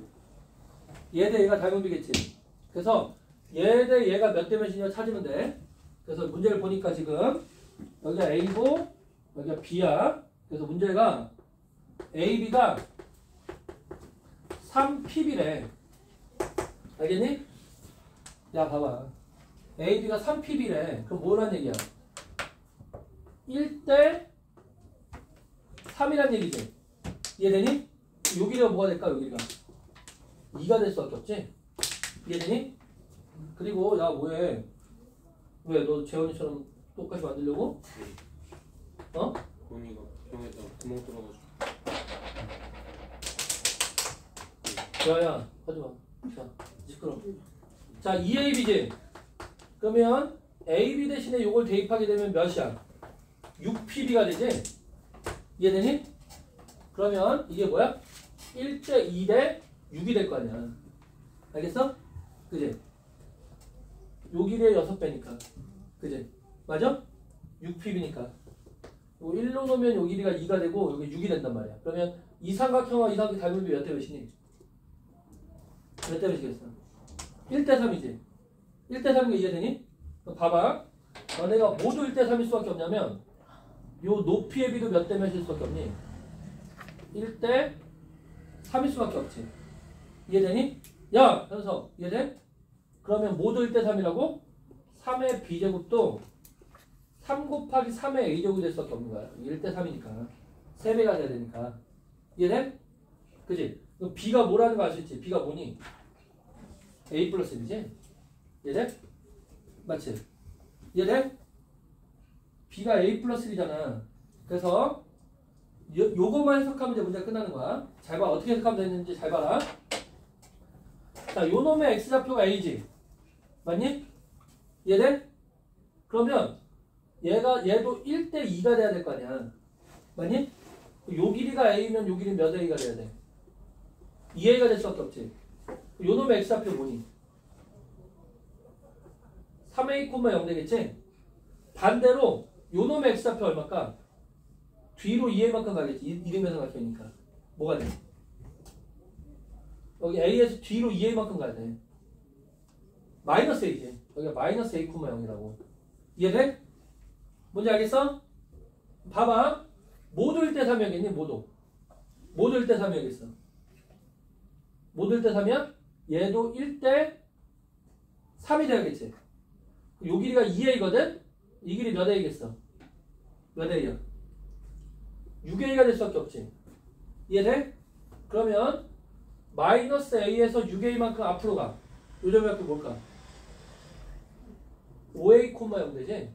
얘 대 얘가 닮음비겠지. 그래서 얘 대 얘가 몇 대 몇이냐 찾으면 돼. 그래서 문제를 보니까 지금 여기가 A고 여기가 B야. 그래서 문제가 AB가 3pb래. 알겠니? 야 봐봐. AB가 3pb래. 그럼 뭐란 얘기야? 1대 3이란 얘기지. 이해되니? 요 길이가 뭐가 될까? 요 길이가 2가 될 수밖에 없지. 이해되니? 그리고 야 뭐해? 왜 너 재원이처럼 똑같이 만들려고? 어? 고은이가 병에다 구멍 뚫어가지고. 야야 하지마. 자 시끄러워. 자 2AB지. 그러면 AB 대신에 요걸 대입하게 되면 몇이야? 6PB가 되지? 이해되니? 그러면 이게 뭐야? 1대 2대 6이 될 거 아니야. 알겠어? 그지? 요 길이의 6배니까. 그지? 맞아? 6PB니까. 요 1로 놓으면 요 길이가 2가 되고 여기 6이 된단 말이야. 그러면 이 삼각형과 이 삼각형 닮음비 몇 대 몇이니? 몇 대 몇이겠어? 1대 3이지? 1대 3인 게 이해되니? 그럼 봐봐. 너네가 모두 1대 3일 수밖에 없냐면 요 높이의 비도 몇 대 몇일 수밖에 없니? 1대 3일 수밖에 없지. 이해되니? 야! 현석 이해돼? 그러면 모두 1대 3이라고? 3의 b제곱도 3 곱하기 3의 a제곱이 될 수밖에 없는 거야. 1대 3이니까 3배가 돼야 되니까. 이해돼? 그치? 그럼 b가 뭐라는 거 알 수 있지? b가 뭐니? a 플러스 1이지? 이해돼? 맞지? 이해돼? b가 a 플러스 1이잖아. 그래서 요것만 해석하면 이제 문제가 끝나는 거야. 잘 봐. 어떻게 해석하면 되는지 잘 봐라. 자, 요 놈의 x좌표가 a지. 맞니? 이해돼? 그러면 얘도 1대 2가 돼야 될 거 아니야. 맞니? 요 길이가 a면 요 길이 몇 a가 돼야 돼? 2a가 될 수밖에 없지. 요 놈의 x좌표 뭐니? 3a, 0 되겠지? 반대로 요 놈의 x좌표 얼마일까? 뒤로 2a만큼 가겠지. 이름의 삼각형이니까. 뭐가 돼? 여기 a에서 뒤로 2a만큼 가야 돼. 마이너스 a지. 여기가 마이너스 a, 0이라고. 이해돼? 뭔지 알겠어? 봐봐. 모두 1대 3이었겠니? 모두 1대 3이었겠어. 모두 1대 3이야? 얘도 1대 3이 되겠지. 요 길이가 2a거든? 이 길이 몇 a겠어? 몇 a야? 6a가 될 수밖에 없지. 이해돼? 그러면 마이너스 a에서 6a만큼 앞으로 가. 요점이 앞으로 뭘까? 5a, 0 되지?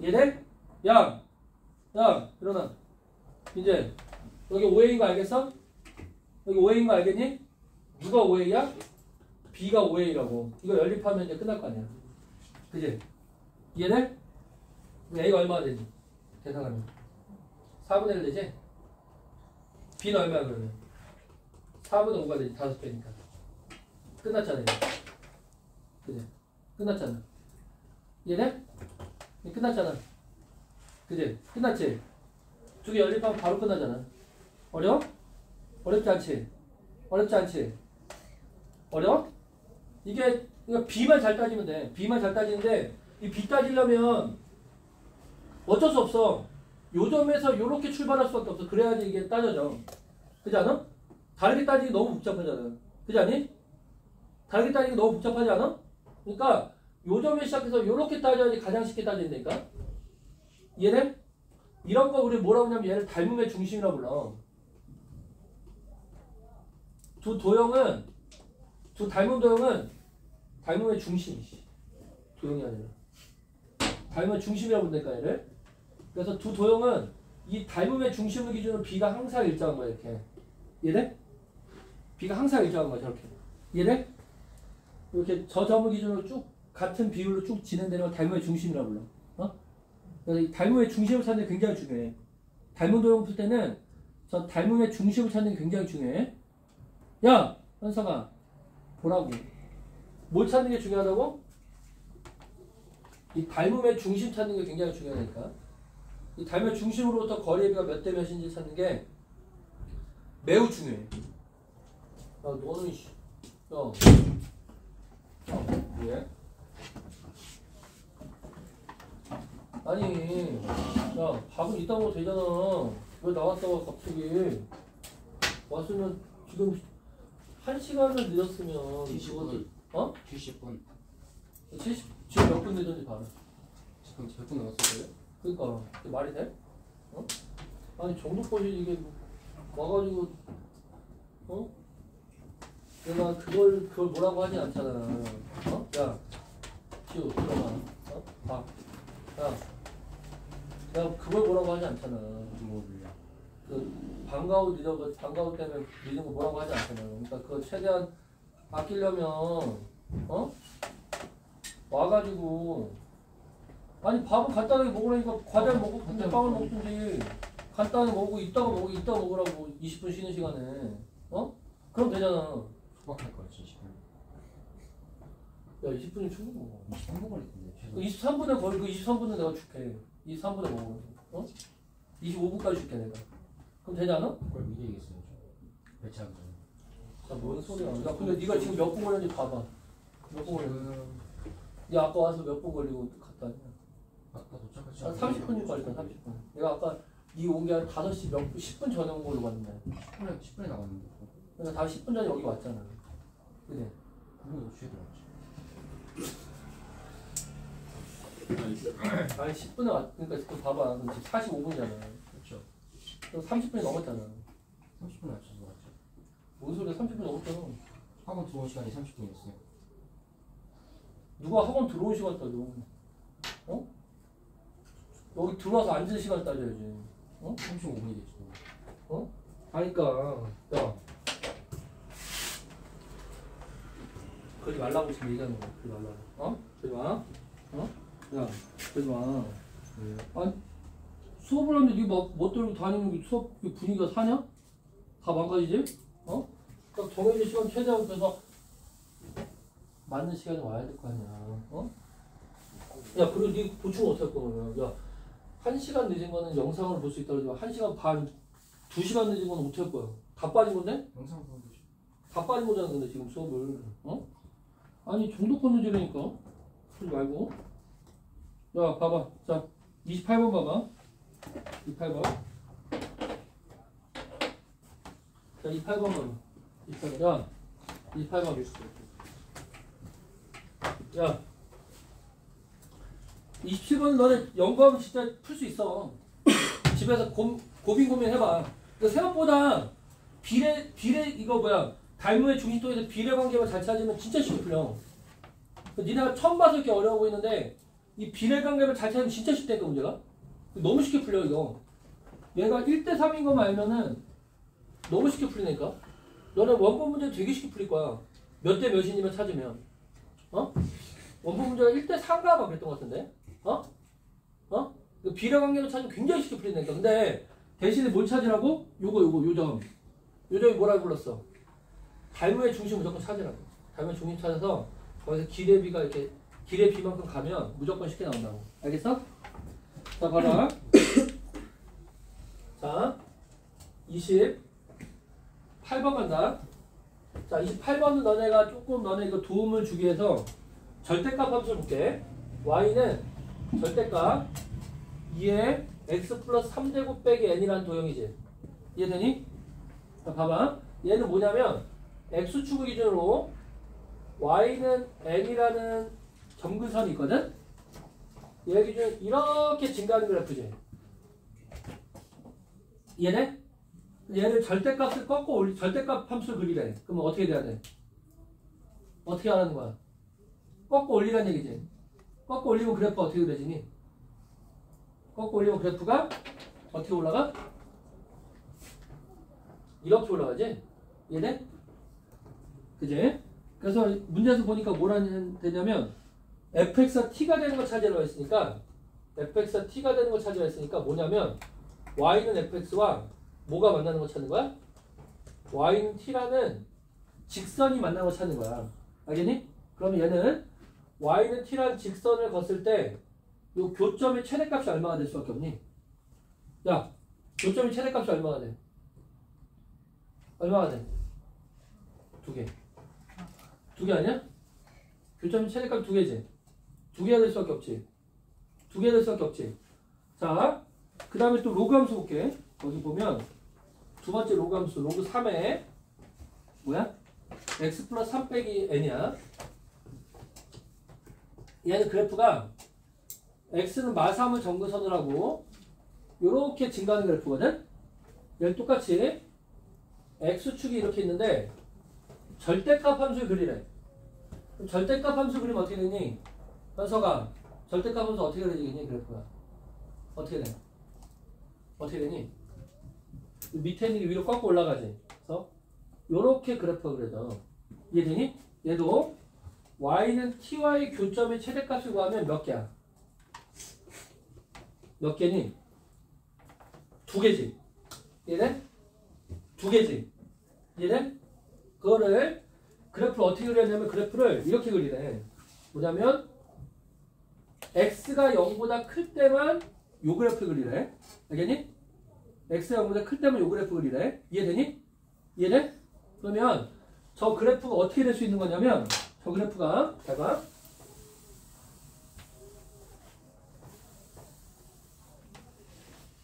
이해돼? 야! 일어나. 이제 여기 5a인 거 알겠어? 여기 5a인 거 알겠니? 누가 5a야? b가 5a라고. 이거 연립하면 이제 끝날 거 아니야. 그지? 이해돼? a가 얼마나 되지? 계산하면 4분의 1 되지? b는 얼마야 그러면? 4분의 5가 되지. 5배니까 끝났잖아 이거. 그지? 끝났잖아. 이해돼? 끝났잖아. 그지? 끝났지? 두 개 연립하면 바로 끝나잖아. 어려워? 어렵지 않지? 어렵지 않지? 어려워? 이게 b만 잘 따지면 돼. b만 잘 따지는데 이 b 따지려면 어쩔 수 없어. 요 점에서 요렇게 출발할 수밖에 없어. 그래야지 이게 따져져. 그지 않아? 다르게 따지기 너무 복잡하잖아. 그지 않니? 다르게 따지기 너무 복잡하지 않아? 그러니까 요 점에 시작해서 요렇게 따져야지 가장 쉽게 따진다니까. 이해돼? 이런 거 우리 뭐라고 하냐면 얘를 닮음의 중심이라고 불러. 두 닮음 도형은 닮음의 중심. 도형이 아니라 닮음의 중심이라고 부른다니까 얘를. 그래서 두 도형은 이 닮음의 중심을 기준으로 b가 항상 일정한 거야 이렇게. 이해돼? b가 항상 일정한 거야 저렇게. 이해돼? 이렇게 저 점을 기준으로 쭉 같은 비율로 쭉 진행되는 걸 닮음의 중심이라고 불러. 그래서 이 닮음의 중심을 찾는 게 굉장히 중요해. 닮음 도형 풀 때는 저 닮음의 중심을 찾는 게 굉장히 중요해. 야! 현석아 보라고. 뭘 찾는 게 중요하다고? 이 닮음의 중심 찾는 게 굉장히 중요하니까. 이 닮음의 중심으로부터 거리비가 몇 대 몇인지 찾는 게 매우 중요해. 야 너는 왜? 아니 야 밥은 이따 먹어도 되잖아. 왜 나왔다가 갑자기 왔으면 지금 1시간을 늦었으면 70분. 어? 70분. 지금 몇 분 늦었는지 봐라. 지금 100분 넘었어요? 그러니까 이게 말이 돼? 어? 아니 정독보시 이게 와가지고 어? 내가 그걸 뭐라고 하진 않잖아. 어? 야 지우 들어봐. 어? 봐. 야 내가 그걸 뭐라고 하지 않잖아. 뭐를요? 그 방과후 때문에 늦은 거 뭐라고 하지 않잖아. 그러니까 그거 최대한 아끼려면 어? 와가지고 아니 밥은 간단하게 먹으라니까 과자를 먹든지 빵을 먹든지 간단하게 먹고 이따가 먹으라고 20분 쉬는 시간에 어? 그럼 되잖아. 소박할 거야 70분. 야 20분이 충분히 먹어. 23분 걸릴 텐데. 그 23분에 거의 그 23분은 내가 줄게. 23분에 먹어. 어? 25분까지 줄게 내가. 그럼 되지 않아? 그걸 미리 얘기했어야죠. 배차하기 전에. 야, 뭔 소리야. 야, 근데 네가 지금 몇 분 걸렸는지 봐봐. 몇 분 걸렸는지. 야, 아까 와서 몇 분 걸리고 갔다 왔냐? 아까 도착할 한 30분일 걸렸다, 30분. 내가 아까 네 온 게 한 5시 10분 전에 온 걸로 봤는데. 10분에 나갔는데. 그러니까 다 10분 전에 여기 왔잖아. 그래. 그거 취해 들어갔지. 아니, 10분에 왔, 그러니까 그거 봐봐. 그럼 지금 45분이잖아. 그렇죠. 그럼 30분이 넘었잖아. 30분 맞춰서 왔죠. 뭔 소리야, 30분 넘었잖아. 학원 들어온 시간이 30분이었어요. 누가 학원 들어온 시간 따져. 어? 여기 들어와서 앉은 시간 따져야지. 어? 35분이겠죠. 어? 아니까 야 그러지 말라고 지금 얘기하는 거야. 그러지 말라고. 어? 그러지 마. 어? 야 그러지 마. 아니 수업을 하는데 네가 못 들고 다니는 수업 분위기가 사냐? 다 망가지지? 어? 딱 정해진 시간 최대한 그래서 맞는 시간에 와야 될 거 아니야. 어? 야 그리고 네 보충 어떻게 할 거면 야 1시간 늦은 거는 영상으로 볼 수 있다 그러지만 1시간 반 2시간 늦은 거는 어떻게 할 거야? 다 빠진 건데? 영상 보는 거죠. 다 빠진 거잖아 근데 지금 수업을. 어? 아니 중독권 유지라니까. 그러지 말고. 야 봐봐. 자 28번 봐봐. 28번. 자 28번 봐봐. 28번. 야 28번. 야 27번은 너네 연구하면 진짜 풀 수 있어. 집에서 고민 해봐. 근데 생각보다 비례 이거 뭐야 닮음의 중심도에서 비례 관계만 잘 찾으면 진짜 쉽게 풀려. 니네가 처음 봐서 이렇게 어려워 보이는데 이 비례 관계를 잘 찾으면 진짜 쉽다니까 문제가. 너무 쉽게 풀려 이거. 얘가 1대3인 것만 알면은 너무 쉽게 풀리니까. 너네 원본 문제 되게 쉽게 풀릴 거야. 몇 대 몇이니면 찾으면. 어? 원본 문제가 1대4인가 막 그랬던 것 같은데. 어? 어? 비례 관계로 찾으면 굉장히 쉽게 풀린다니까. 근데 대신에 뭘 찾으라고? 요점. 요점이 뭐라고 불렀어? 닮음의 중심 무조건 찾으라고. 닮음의 중심 찾아서 거기서 기례비가 이렇게 기례비만큼 가면 무조건 쉽게 나온다고. 알겠어? 자, 봐라. 자, 28번 간다. 자, 28번은 너네가 조금 너네 이거 도움을 주기 위해서 절대값 함수를 볼게. y는 절대값 2에 x 플러스 3제곱 빼기 n이라는 도형이지. 이해되니? 자, 봐봐. 얘는 뭐냐면 x축을 기준으로 y는 n이라는 점근선이 있거든? 얘 기준 이렇게 증가하는 그래프지. 이해돼? 얘를 절대값을 꺾고 절대값 함수를 그리래. 그러면 어떻게 돼야 돼? 어떻게 하라는 거야? 꺾고 올리라는 얘기지. 꺾고 올리면 그래프가 어떻게 그려지니? 꺾고 올리면 그래프가 어떻게 올라가? 이렇게 올라가지? 이해돼? 그지? 그래서 문제에서 보니까 뭐라 되냐면 fx가 t가 되는 거 찾으라고 했으니까 fx가 t가 되는 거 찾으라고 했으니까 뭐냐면 y는 fx와 뭐가 만나는 거 찾는 거야? y는 t라는 직선이 만나는 거 찾는 거야. 알겠니? 그러면 얘는 y는 t란 직선을 걷을 때 요 교점의 최대값이 얼마가 될 수밖에 없니? 야, 교점의 최대값이 얼마가 돼? 얼마가 돼? 2개. 2개 아니야? 교점의 최대값 2개지? 2개가 될 수밖에 없지? 2개가 될 수밖에 없지? 자, 그 다음에 또 로그 함수 볼게. 거기 보면 두 번째 로그 함수, 로그 3에 뭐야? x 플러스 3 빼기 n이야. 얘는 그래프가 x는 마3을 정근선을 하고 요렇게 증가하는 그래프거든? 얘는 똑같이 x축이 이렇게 있는데 절대값 함수를 그리래. 그럼 절대값 함수 그리면 어떻게 되니? 현서가 절대값 함수 어떻게 그려지겠니? 그래프가 어떻게 돼? 어떻게 되니? 밑에 있는 게 위로 꺾고 올라가지. 그래서 요렇게 그래프가 그려져. 이해되니? 얘도 y는 ty의 교점의 최대값을 구하면 몇 개야? 몇 개니? 2개지. 이해돼? 2개지. 이해돼? 그거를 그래프를 어떻게 그렸냐면 그래프를 이렇게 그리래. 뭐냐면 x가 0보다 클 때만 요 그래프 그리래. 알겠니? x가 0보다 클 때만 요 그래프 그리래. 이해되니? 이해돼? 그러면 저 그래프가 어떻게 될 수 있는 거냐면 저 그래프가 잘 봐.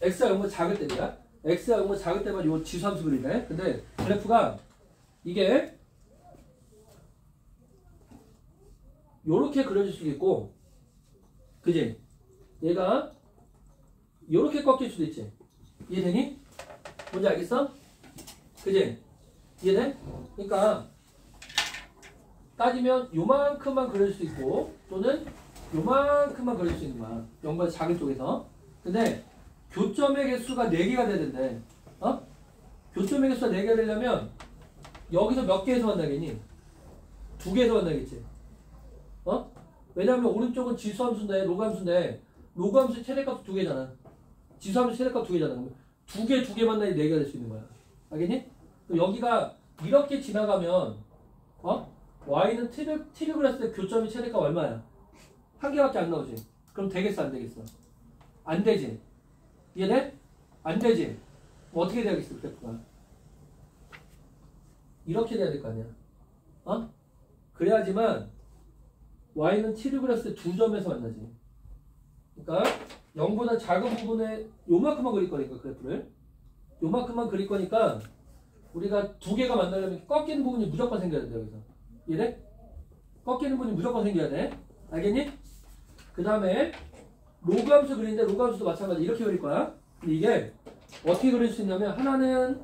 x가 0보다 작을 때야. x가 0보다 작을 때만 요 지수함수 그리네. 근데 그래프가 이게 요렇게 그려질 수도 있고, 그지? 얘가 요렇게 꺾일 수도 있지. 이해되니? 뭔지 알겠어? 그지? 이해돼? 그러니까 따지면 요만큼만 그릴 수 있고 또는 요만큼만 그릴 수 있는 거야. 0보다 작은 쪽에서. 근데 교점의 개수가 4개가 돼야 된대. 어? 교점의 개수가 4개가 되려면 여기서 몇 개에서 만나겠니? 2개에서 만나겠지. 어? 왜냐하면 오른쪽은 지수함수인데 로그함수인데 로그함수 최대값 2개잖아. 지수함수 최대값 2개잖아. 그러면 2개 만나야 4개가 될 수 있는 거야. 알겠니? 그럼 여기가 이렇게 지나가면 y는 t를 그렸을 때 교점이 최대값 얼마야? 1개밖에 안 나오지. 그럼 되겠어 안 되겠어? 안 되지. 이해돼? 안 되지. 뭐 어떻게 돼야겠어 그래프가? 이렇게 돼야 될 거 아니야. 그래야지만 y는 t를 그렸을 때 2점에서 만나지. 그러니까 0보다 작은 부분에 요만큼만 그릴 거니까 그래프를 요만큼만 그릴 거니까 우리가 2개가 만나려면 꺾이는 부분이 무조건 생겨야 돼 여기서. 이해돼? 꺾이는 부분이 무조건 생겨야 돼. 알겠니? 그 다음에 로그함수 그리는데 로그함수도 마찬가지 이렇게 그릴 거야. 근데 이게 어떻게 그릴 수 있냐면 하나는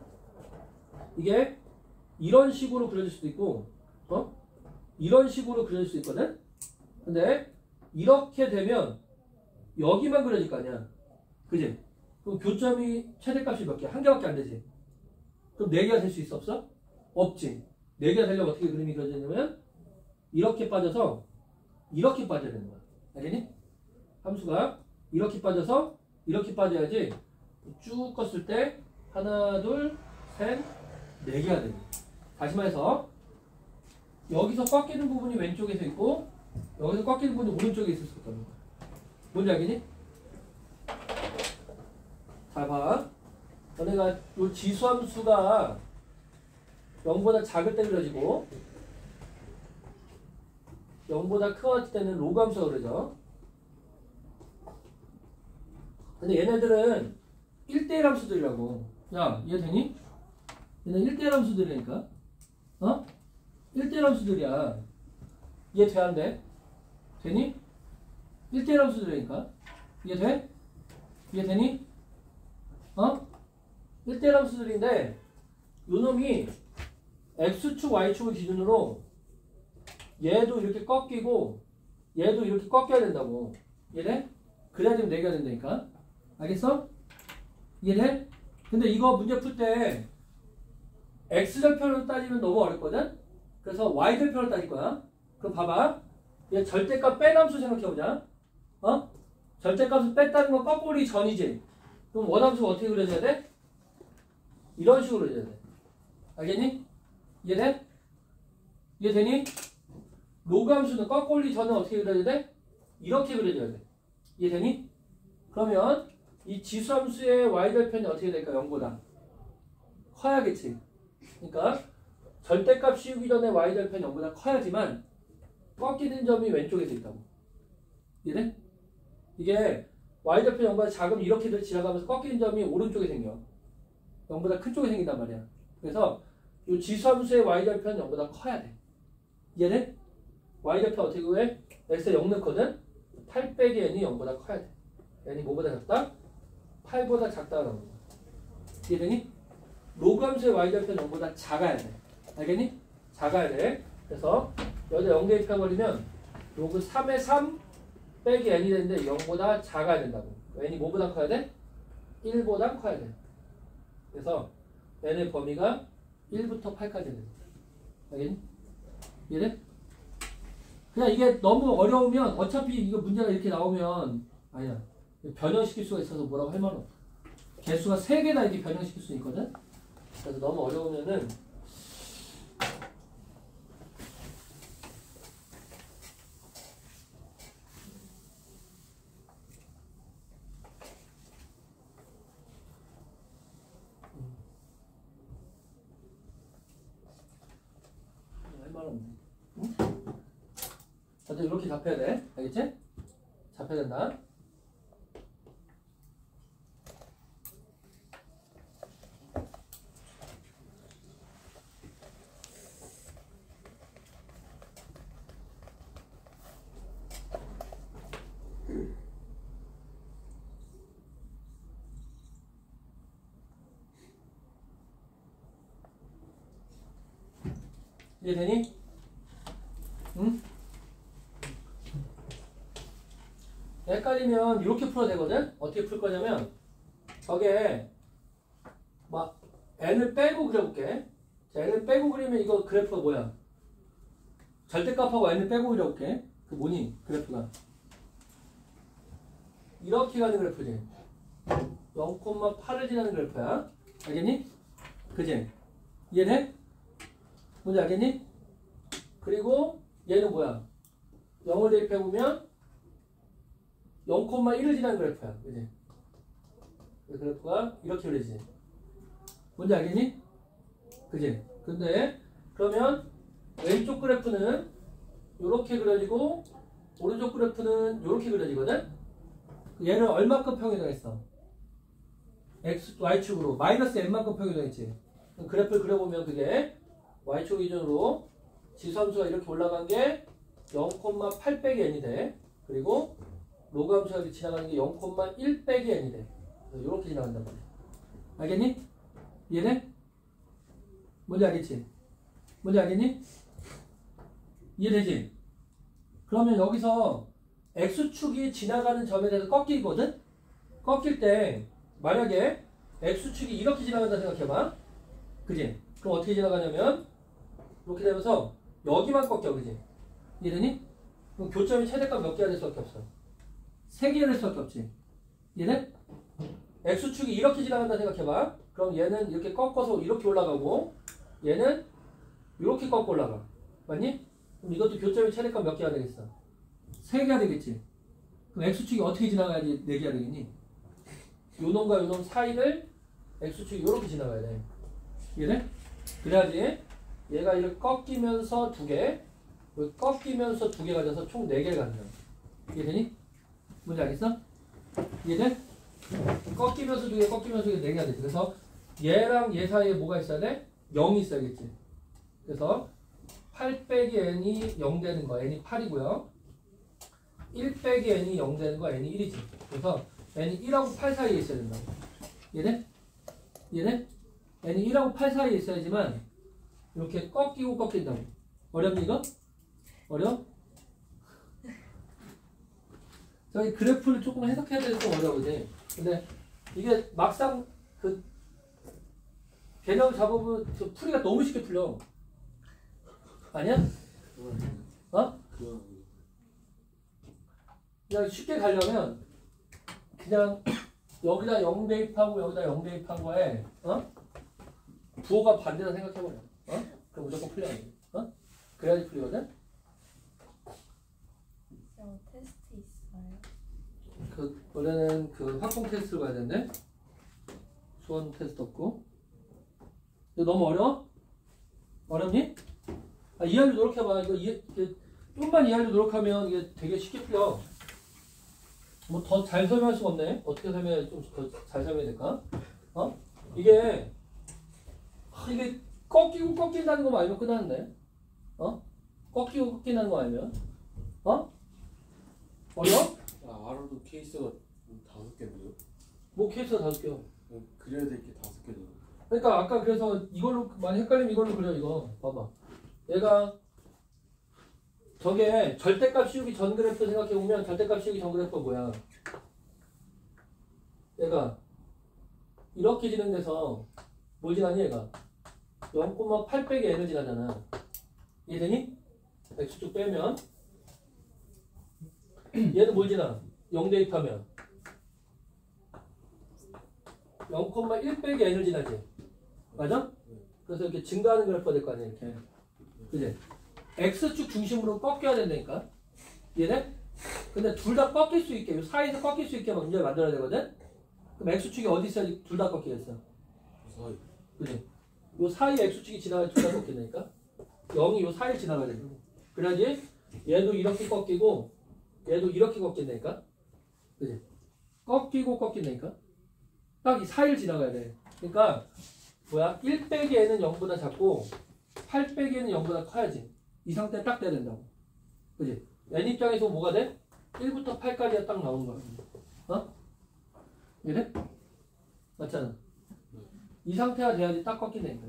이게 이런 식으로 그려질 수도 있고 이런 식으로 그려질 수 있거든. 근데 이렇게 되면 여기만 그려질 거 아니야. 그지? 그럼 교점이 최대값이 몇 개야? 1개밖에 안 되지. 그럼 4개가 될 수 있어 없어? 없지. 4개가 되려면 어떻게 그림이 그려지냐면 이렇게 빠져서 이렇게 빠져야 되는 거야. 알겠니? 함수가 이렇게 빠져서 이렇게 빠져야지 쭉 껐을 때 하나 둘 셋 4개가 되는 거야. 다시 말해서 여기서 꺾이는 부분이 왼쪽에서 있고 여기서 꺾이는 부분이 오른쪽에 있을 수 있다는 거야. 뭔지 알겠니? 잘 봐. 너네가 요 지수함수가 0보다 작을 때 그려지고 0보다 크거할 때는 로그함수가 그려져. 근데 얘네들은 1대1 함수들이라고. 야, 이해되니? 얘는 1대1 함수들이니까. 1대1 함수들이야. 이해돼 안 돼? 되니? 1대1 함수들이니까. 이해돼? 이해되니? 1대1 함수들인데 요놈이 x축, y축을 기준으로 얘도 이렇게 꺾이고 얘도 이렇게 꺾여야 된다고. 이해돼? 그래야 지금 4개가 된다니까. 알겠어? 이해돼? 근데 이거 문제 풀 때 x절편으로 따지면 너무 어렵거든? 그래서 y절편으로 따질 거야. 그럼 봐봐. 얘 절대값 뺀 함수 생각해보자. 절대값을 뺐다는 건 거꾸리 전이지. 그럼 원함수가 어떻게 그려져야 돼? 이런 식으로 그려져야 돼. 알겠니? 이해돼? 이해되니? 로그함수는 꺾올리 전에 어떻게 그려야 돼? 이렇게 그려줘야 돼. 이해되니? 그러면 이 지수함수의 y절편이 어떻게 될까? 0보다 커야겠지. 그러니까 절대값 씌우기 전에 y절편이 0보다 커야지만 꺾이는 점이 왼쪽에 있다고. 이해돼? 이게 y절편이 0보다 작으면 이렇게 지나가면서 꺾이는 점이 오른쪽에 생겨. 0보다 큰 쪽에 생긴단 말이야. 그래서 이 지수함수의 y절편이 0보다 커야 돼. 이해돼? y절편 어떻게 구해? x에 0 넣거든? 8 빼기 n이 0보다 커야 돼. n이 뭐보다 작다? 8보다 작다라는 거야. 이해되니? 로그함수의 y절편 0보다 작아야 돼. 알겠니? 작아야 돼. 그래서 여기다 0 대입해버리면 로그 3의 3 빼기 n이 되는데 0보다 작아야 된다고. n이 뭐보다 커야 돼? 1보다 커야 돼. 그래서 n의 범위가 1부터 8까지 돼. 알겠니? 이해돼? 그냥 이게 너무 어려우면 어차피 이거 문제가 이렇게 나오면 아니야. 변형시킬 수가 있어서 뭐라고 할 말은 없어. 개수가 3개나 이렇게 변형시킬 수 있거든? 그래서 너무 어려우면은 할 말은 없네. 응? 다들 이렇게 잡혀야 돼. 알겠지? 잡혀야 된다. 이해되니? 응? 헷갈리면 이렇게 풀어야 되거든? 어떻게 풀 거냐면 저게 막 n을 빼고 그려볼게. 자, n을 빼고 그리면 이거 그래프가 뭐야? 절대값하고 n을 빼고 그려볼게. 그 뭐니? 그래프가 이렇게 가는 그래프지. 0,8을 지나는 그래프야. 알겠니? 그지? 이해돼? 뭔지 알겠니? 그리고 얘는 뭐야? 0을 대입해보면 0,1을 지나는 그래프야. 그지? 그 그래프가 이렇게 그려지지. 뭔지 알겠니? 그지? 근데 그러면 왼쪽 그래프는 이렇게 그려지고 오른쪽 그래프는 이렇게 그려지거든? 얘를 얼마큼 평행했어? x, y축으로 마이너스 n만큼 평행했지. 그래프를 그려보면 그게 y축 기준으로 지수함수가 이렇게 올라간 게 0,8 빼기 n이 돼. 그리고 로그함수가 이렇게 지나가는 게 0,1 빼기 n이 돼. 이렇게 지나간단 말이야. 알겠니? 이해돼? 뭔지 알겠지? 뭔지 알겠니? 이해되지? 그러면 여기서 x축이 지나가는 점에 대해서 꺾이거든? 꺾일 때 만약에 x축이 이렇게 지나간다 생각해봐. 그지? 그럼 어떻게 지나가냐면 이렇게 되면서 여기만 꺾여. 그지? 이해되니? 그럼 교점이 최대값 몇 개가 될 수밖에 없어? 3개가 될 수밖에 없지. 이해돼? x축이 이렇게 지나간다 생각해봐. 그럼 얘는 이렇게 꺾어서 이렇게 올라가고 얘는 이렇게 꺾고 올라가. 맞니? 그럼 이것도 교점이 최대값 몇 개가 되겠어? 3개가 되겠지. 그럼 x축이 어떻게 지나가야지 4개가 되겠니? 요놈과 요놈 사이를 x축이 이렇게 지나가야 돼. 이해돼? 그래야지 얘가 이렇게 꺾이면서 2개, 꺾이면서 2개가 돼서 총 4개를 갖는 거야. 이해되니? 뭔지 알겠어? 이해돼? 꺾이면서 2개, 꺾이면서 2개 4개가 되지. 그래서 얘랑 얘 사이에 뭐가 있어야 돼? 0이 있어야겠지. 그래서 8 빼기 n이 0 되는 거 n이 8이고요. 1 빼기 n이 0 되는 거 n이 1이지. 그래서 n이 1하고 8 사이에 있어야 된다고. 이해돼? 이해돼? n이 1하고 8 사이에 있어야지만 이렇게 꺾이고 꺾인다고. 어렵니 이거? 어려워? 저희 그래프를 조금 해석해야 돼서 좀 어려우지. 근데 이게 막상 그 개념 잡아보면 그 풀이가 너무 쉽게 풀려. 아니야? 어? 그냥 쉽게 가려면 그냥 여기다 0 대입하고 여기다 0 대입한 거에 부호가 반대다 생각해버려. 그럼 무조건 풀려야 돼. 그래야지 풀리거든? 테스트 있어요? 그 원래는 그 확공 테스트로 가야 되는데 수원 테스트 없고. 이거 너무 어려워? 어렵니? 이해하려 노력해봐. 이게 좀만 이해하려 노력하면 이게 되게 쉽게 풀려. 뭐 더 잘 설명할 수가 없네. 어떻게 설명해 좀 더 잘 설명해야 될까? 이게 꺾이고 꺾인다는 거만 알면 끝나는데. 꺾이고 꺾인다는 거 알면. 어려워? 알아도 케이스가 5개인데요? 뭐 케이스가 5개요. 그려야 될 게 5개죠. 그러니까 아까 그래서 이걸로 많이 헷갈리면 이걸로 그려. 이거 봐봐. 얘가 저게 절대값 씌우기 전 그래프 생각해보면 절대값 씌우기 전 그래프가 뭐야? 얘가 이렇게 진행돼서 뭘 지나니 얘가? 0,8 빼기 n을 지나잖아. 이해되니? x축 빼면 얘는 뭘 지나? 0 대입하면 0,1 빼기 n을 지나지. 맞아? 그래서 이렇게 증가하는 그래프가 될 거 아니야 이렇게. 그지? x축 중심으로 꺾여야 된다니까. 이해돼? 근데 둘 다 꺾일 수 있게, 이 사이에서 꺾일 수 있게 문제를 만들어야 되거든? 그럼 x축이 어디 있어야지 둘 다 꺾이겠어? 사이. 그지? 요 사이 x축이 지나가야 둘 다 꺾인다니까? 0이 요 사이를 지나가야 된다고. 그래야지 얘도 이렇게 꺾이고 얘도 이렇게 꺾인다니까? 그지? 꺾이고 꺾인다니까? 딱 이 사이를 지나가야 돼. 그러니까 뭐야? 1 빼기 n은 0보다 작고 8 빼기 n은 0보다 커야지. 이 상태에 딱 돼야 된다고. 그지? n 입장에서 뭐가 돼? 1부터 8까지가 딱 나오는 거야. 이래? 맞잖아. 이 상태가 돼야지 딱 꺾인다니까.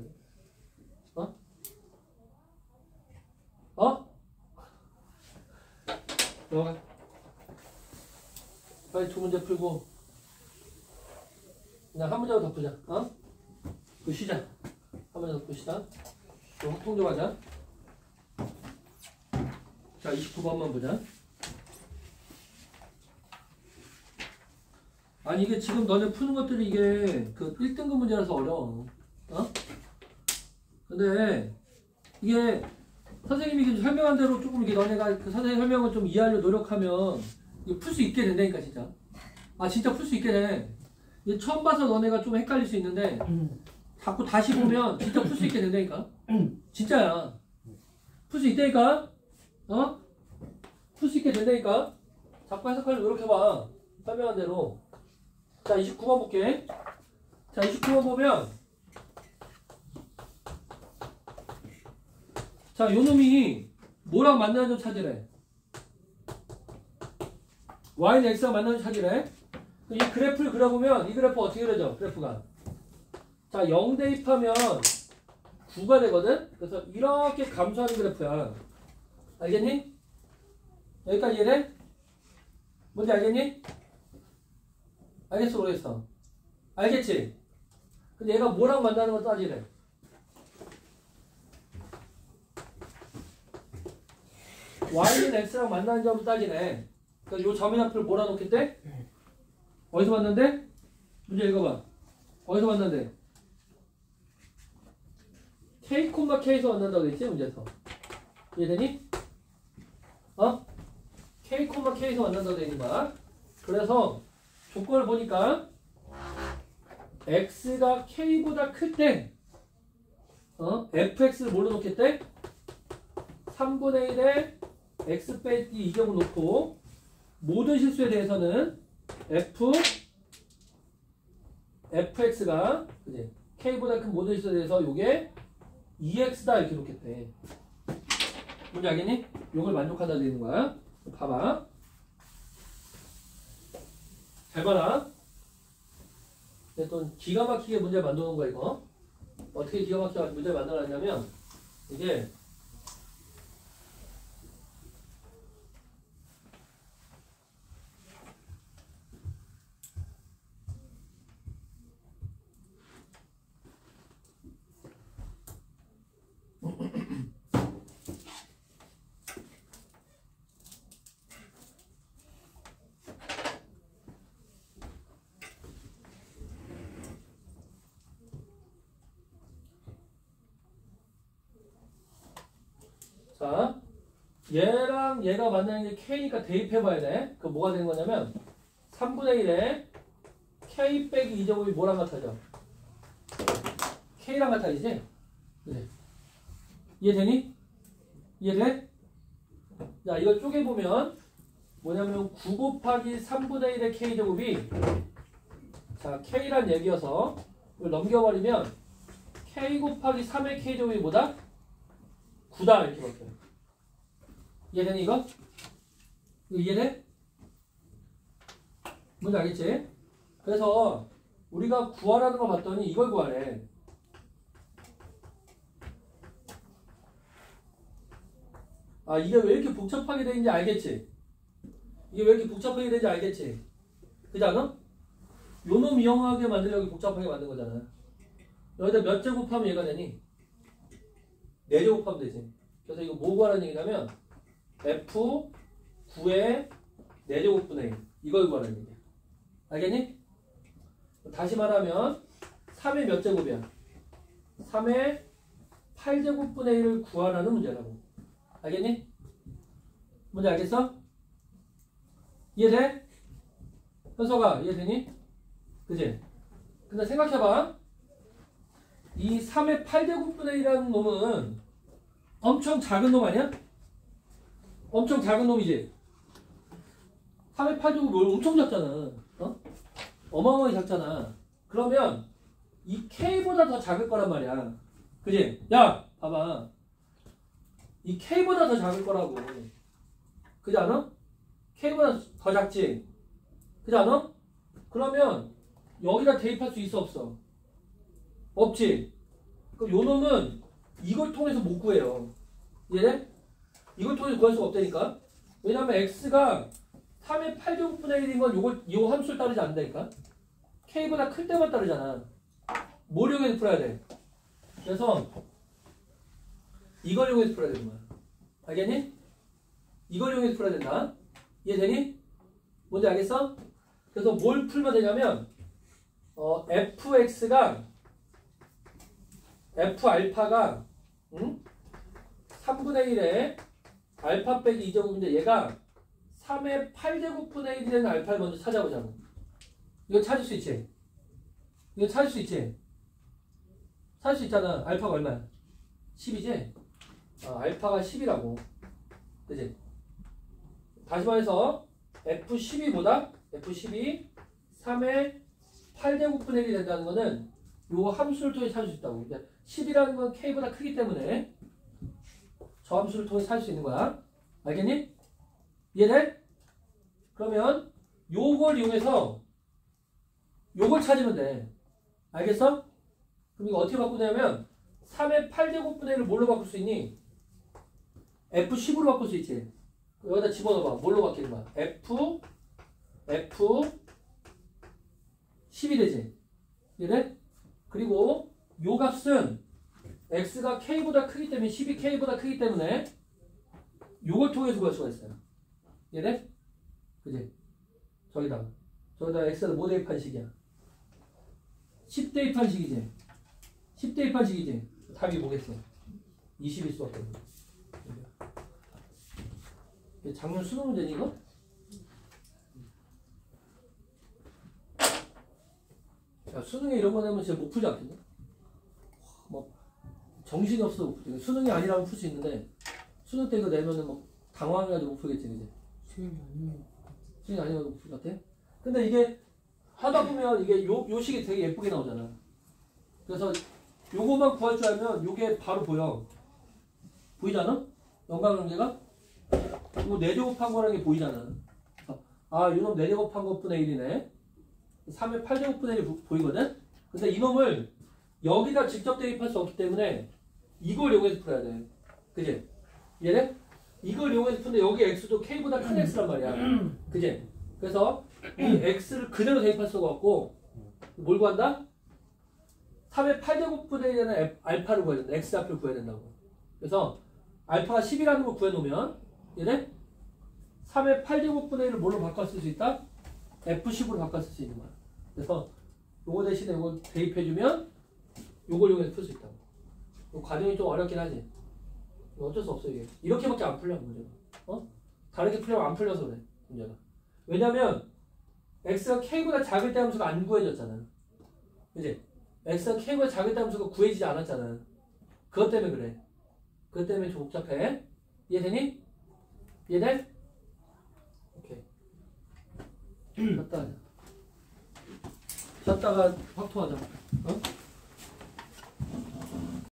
들어가. 빨리 두 문제 풀고 그냥 한 문제만 더 푸자. 그 쉬자. 한 문제 더 푸시다. 좀 확통 좀 하자. 자, 29번만 보자. 아니 이게 지금 너네 푸는 것들이 이게 그 1등급 문제라서 어려워. 근데 이게 선생님이 설명한 대로 조금 이게 너네가 그 선생님 설명을 좀 이해하려 노력하면 이게 풀 수 있게 된다니까 진짜. 진짜 풀 수 있게 돼. 이게 처음 봐서 너네가 좀 헷갈릴 수 있는데 자꾸 다시 보면 진짜 풀 수 있게 된다니까. 진짜야. 풀 수 있다니까. 풀 수 있게 된다니까. 자꾸 해석하려 노력해봐. 설명한 대로. 자, 29번 볼게. 자, 29번 보면 자, 요 놈이 뭐랑 만나는 점 찾으래. y는 x랑 만나는 점 찾으래. 이 그래프를 그려보면 이 그래프 어떻게 그려져? 그래프가. 자, 0 대입하면 9가 되거든? 그래서 이렇게 감소하는 그래프야. 알겠니? 여기까지 이해돼? 뭔지 알겠니? 알겠어 모르겠어? 알겠지? 근데 얘가 뭐랑 만나는 거 따지래. y는 x랑 만나는 점을 따지네. 그러니까 요 점의 좌표를 몰아놓겠대? 어디서 만난대? 문제 읽어봐. 어디서 만난대? k, k에서 만난다고 했지 문제에서. 이해되니? k, k에서 만난다고 되는 거야. 그래서 조건을 보니까 x가 k보다 클 때 fx를 뭘로 놓겠대? 3분의 1에 x 빼기 2제곱 놓고 모든 실수에 대해서는 fx가 그지? k보다 큰 모든 실수에 대해서 요게 2x다 이렇게 놓겠대. 뭔지 알겠니? 요걸 만족한다 되는 거야. 봐봐. 잘 봐라. 또 기가 막히게 문제를 만들어 놓은 거야 이거. 어떻게 기가 막히게 문제를 만들어 놨냐면 이게 자, 얘랑 얘가 만나는 게 K니까 대입해봐야 돼. 그 뭐가 되는 거냐면 3분의 1에 K 빼기 2제곱이 뭐랑 같아져? K랑 같아지지? 그래. 이해되니? 이해돼? 자, 이걸 쪼개보면 뭐냐면 9 곱하기 3분의 1의 K제곱이 자, K란 얘기여서 이걸 넘겨버리면 K 곱하기 3의 K제곱이 뭐다? 9다 이렇게 바뀌어요. 이해되니 이거? 이거 이해돼? 뭔지 알겠지? 그래서 우리가 구하라는 거 봤더니 이걸 구하래. 아, 이게 왜 이렇게 복잡하게 되는지 알겠지? 이게 왜 이렇게 복잡하게 되는지 알겠지? 그지 않아? 요놈 이용하게 만들려고 복잡하게 만든 거잖아. 여기다 몇 제곱하면 얘가 되니? 4제곱하면 되지. 그래서 이거 뭐 구하라는 얘기냐면 F9의 4제곱분의 1 이걸 구하라는 얘기야. 알겠니? 다시 말하면 3의 몇 제곱이야? 3의 8제곱분의 1을 구하라는 문제라고. 알겠니? 뭔지 알겠어? 이해돼? 현서가 이해되니? 그치? 근데 생각해봐. 이 3의 8제곱분의 1이라는 놈은 엄청 작은 놈 아니야? 엄청 작은 놈이지? 3의 8제곱이 엄청 작잖아. 어? 어마어마하게 작잖아. 그러면 이 K보다 더 작을 거란 말이야. 그치? 야! 봐봐. 이 K보다 더 작을 거라고. 그지 않아? K보다 더 작지? 그지 않아? 그러면 여기다 대입할 수 있어 없어? 없지? 그럼 요 놈은 이걸 통해서 못 구해요. 이해돼? 이걸 통해서 구할 수가 없다니까? 왜냐면 x가 3의 8제곱분의 1인 건 요 함수를 따르지 않는다니까? k보다 클 때만 따르잖아. 뭘 이용해서 풀어야 돼? 그래서 이걸 이용해서 풀어야 되는 거야. 알겠니? 이걸 이용해서 풀어야 된다. 이해되니? 뭔지 알겠어? 그래서 뭘 풀면 되냐면 fx가 f알파가 3분의 1에 알파 빼기 2제곱인데 얘가 3의 8제곱분의 1이 되는 알파를 먼저 찾아보자고. 이거 찾을 수 있지? 이거 찾을 수 있지? 찾을 수 있잖아. 알파가 얼마야? 10이지? 알파가 10이라고. 그치? 다시 말해서 F12보다 F12 3의 8제곱분의 1이 된다는 거는 요 함수를 통해 찾을 수 있다고. 10이라는 건 K보다 크기 때문에 저 함수를 통해 찾을 수 있는 거야. 알겠니? 이해돼? 그러면 요걸 이용해서 요걸 찾으면 돼. 알겠어? 그럼 이거 어떻게 바꾸냐면 3의 8제곱분의 1을 뭘로 바꿀 수 있니? F10으로 바꿀 수 있지. 여기다 집어넣어봐. 뭘로 바뀌는 거야? F10이 되지. 이래? 그리고 요 값은 x가 k보다 크기 때문에 10이 k보다 크기 때문에 요걸 통해서 구할 수가 있어요. 이래? 그지? 저기다가 x에다 뭐 대입한 식이야? 10 대입한 식이지? 10 대입한 식이지? 답이 뭐겠어? 20일 수밖에 없네. 작년 수능 문제니 이거? 야, 수능에 이런 거 내면 진짜 못 풀지 않겠냐? 뭐 정신이 없어 못 풀지. 수능이 아니라면 풀 수 있는데 수능 때 이거 내면은 막 당황해가지고 못 풀겠지, 그지? 수능이 아니면 못 풀 것 같아? 근데 이게 하다 보면 이게 요 식이 되게 예쁘게 나오잖아. 그래서 요거만 구할 줄 알면 요게 바로 보여. 보이잖아? 연관관계가? 이거 4제곱한 거라는 게 보이잖아. 요놈 4제곱한 것분의 1이네. 3의 8제곱분의 1이 보이거든? 근데 이놈을 여기다 직접 대입할 수 없기 때문에 이걸 이용해서 풀어야 돼. 그지? 이해돼? 이걸 이용해서 푸는데 여기 x도 k보다 큰 x란 말이야. 그지? 그래서 이 x를 그대로 대입할 수가 없고 뭘 구한다? 3의 8제곱분의 1에는 알파를 구해야 된다. x 앞을 구해야 된다고. 그래서 알파가 10이라는 걸 구해놓으면 이래? 3의 8제곱분의 1을 뭘로 바꿔 쓸 수 있다? F10으로 바꿔 쓸 수 있는 거야. 그래서 요거 대신에 요거 대입해주면 요걸 이용해서 풀 수 있다고. 요 과정이 좀 어렵긴 하지. 어쩔 수 없어 이게. 이렇게밖에 안 풀려 문제가. 다르게 풀려면 안 풀려서 그래 문제가. 왜냐면 x가 k보다 작을 때 함수가 안 구해졌잖아. 그지? x가 k보다 작을 때 함수가 구해지지 않았잖아. 그것 때문에 그래. 그것 때문에 좀 복잡해. 이해되니? 이해돼? 오케이. 쉬었다 하자. 쉬었다가 확토하자.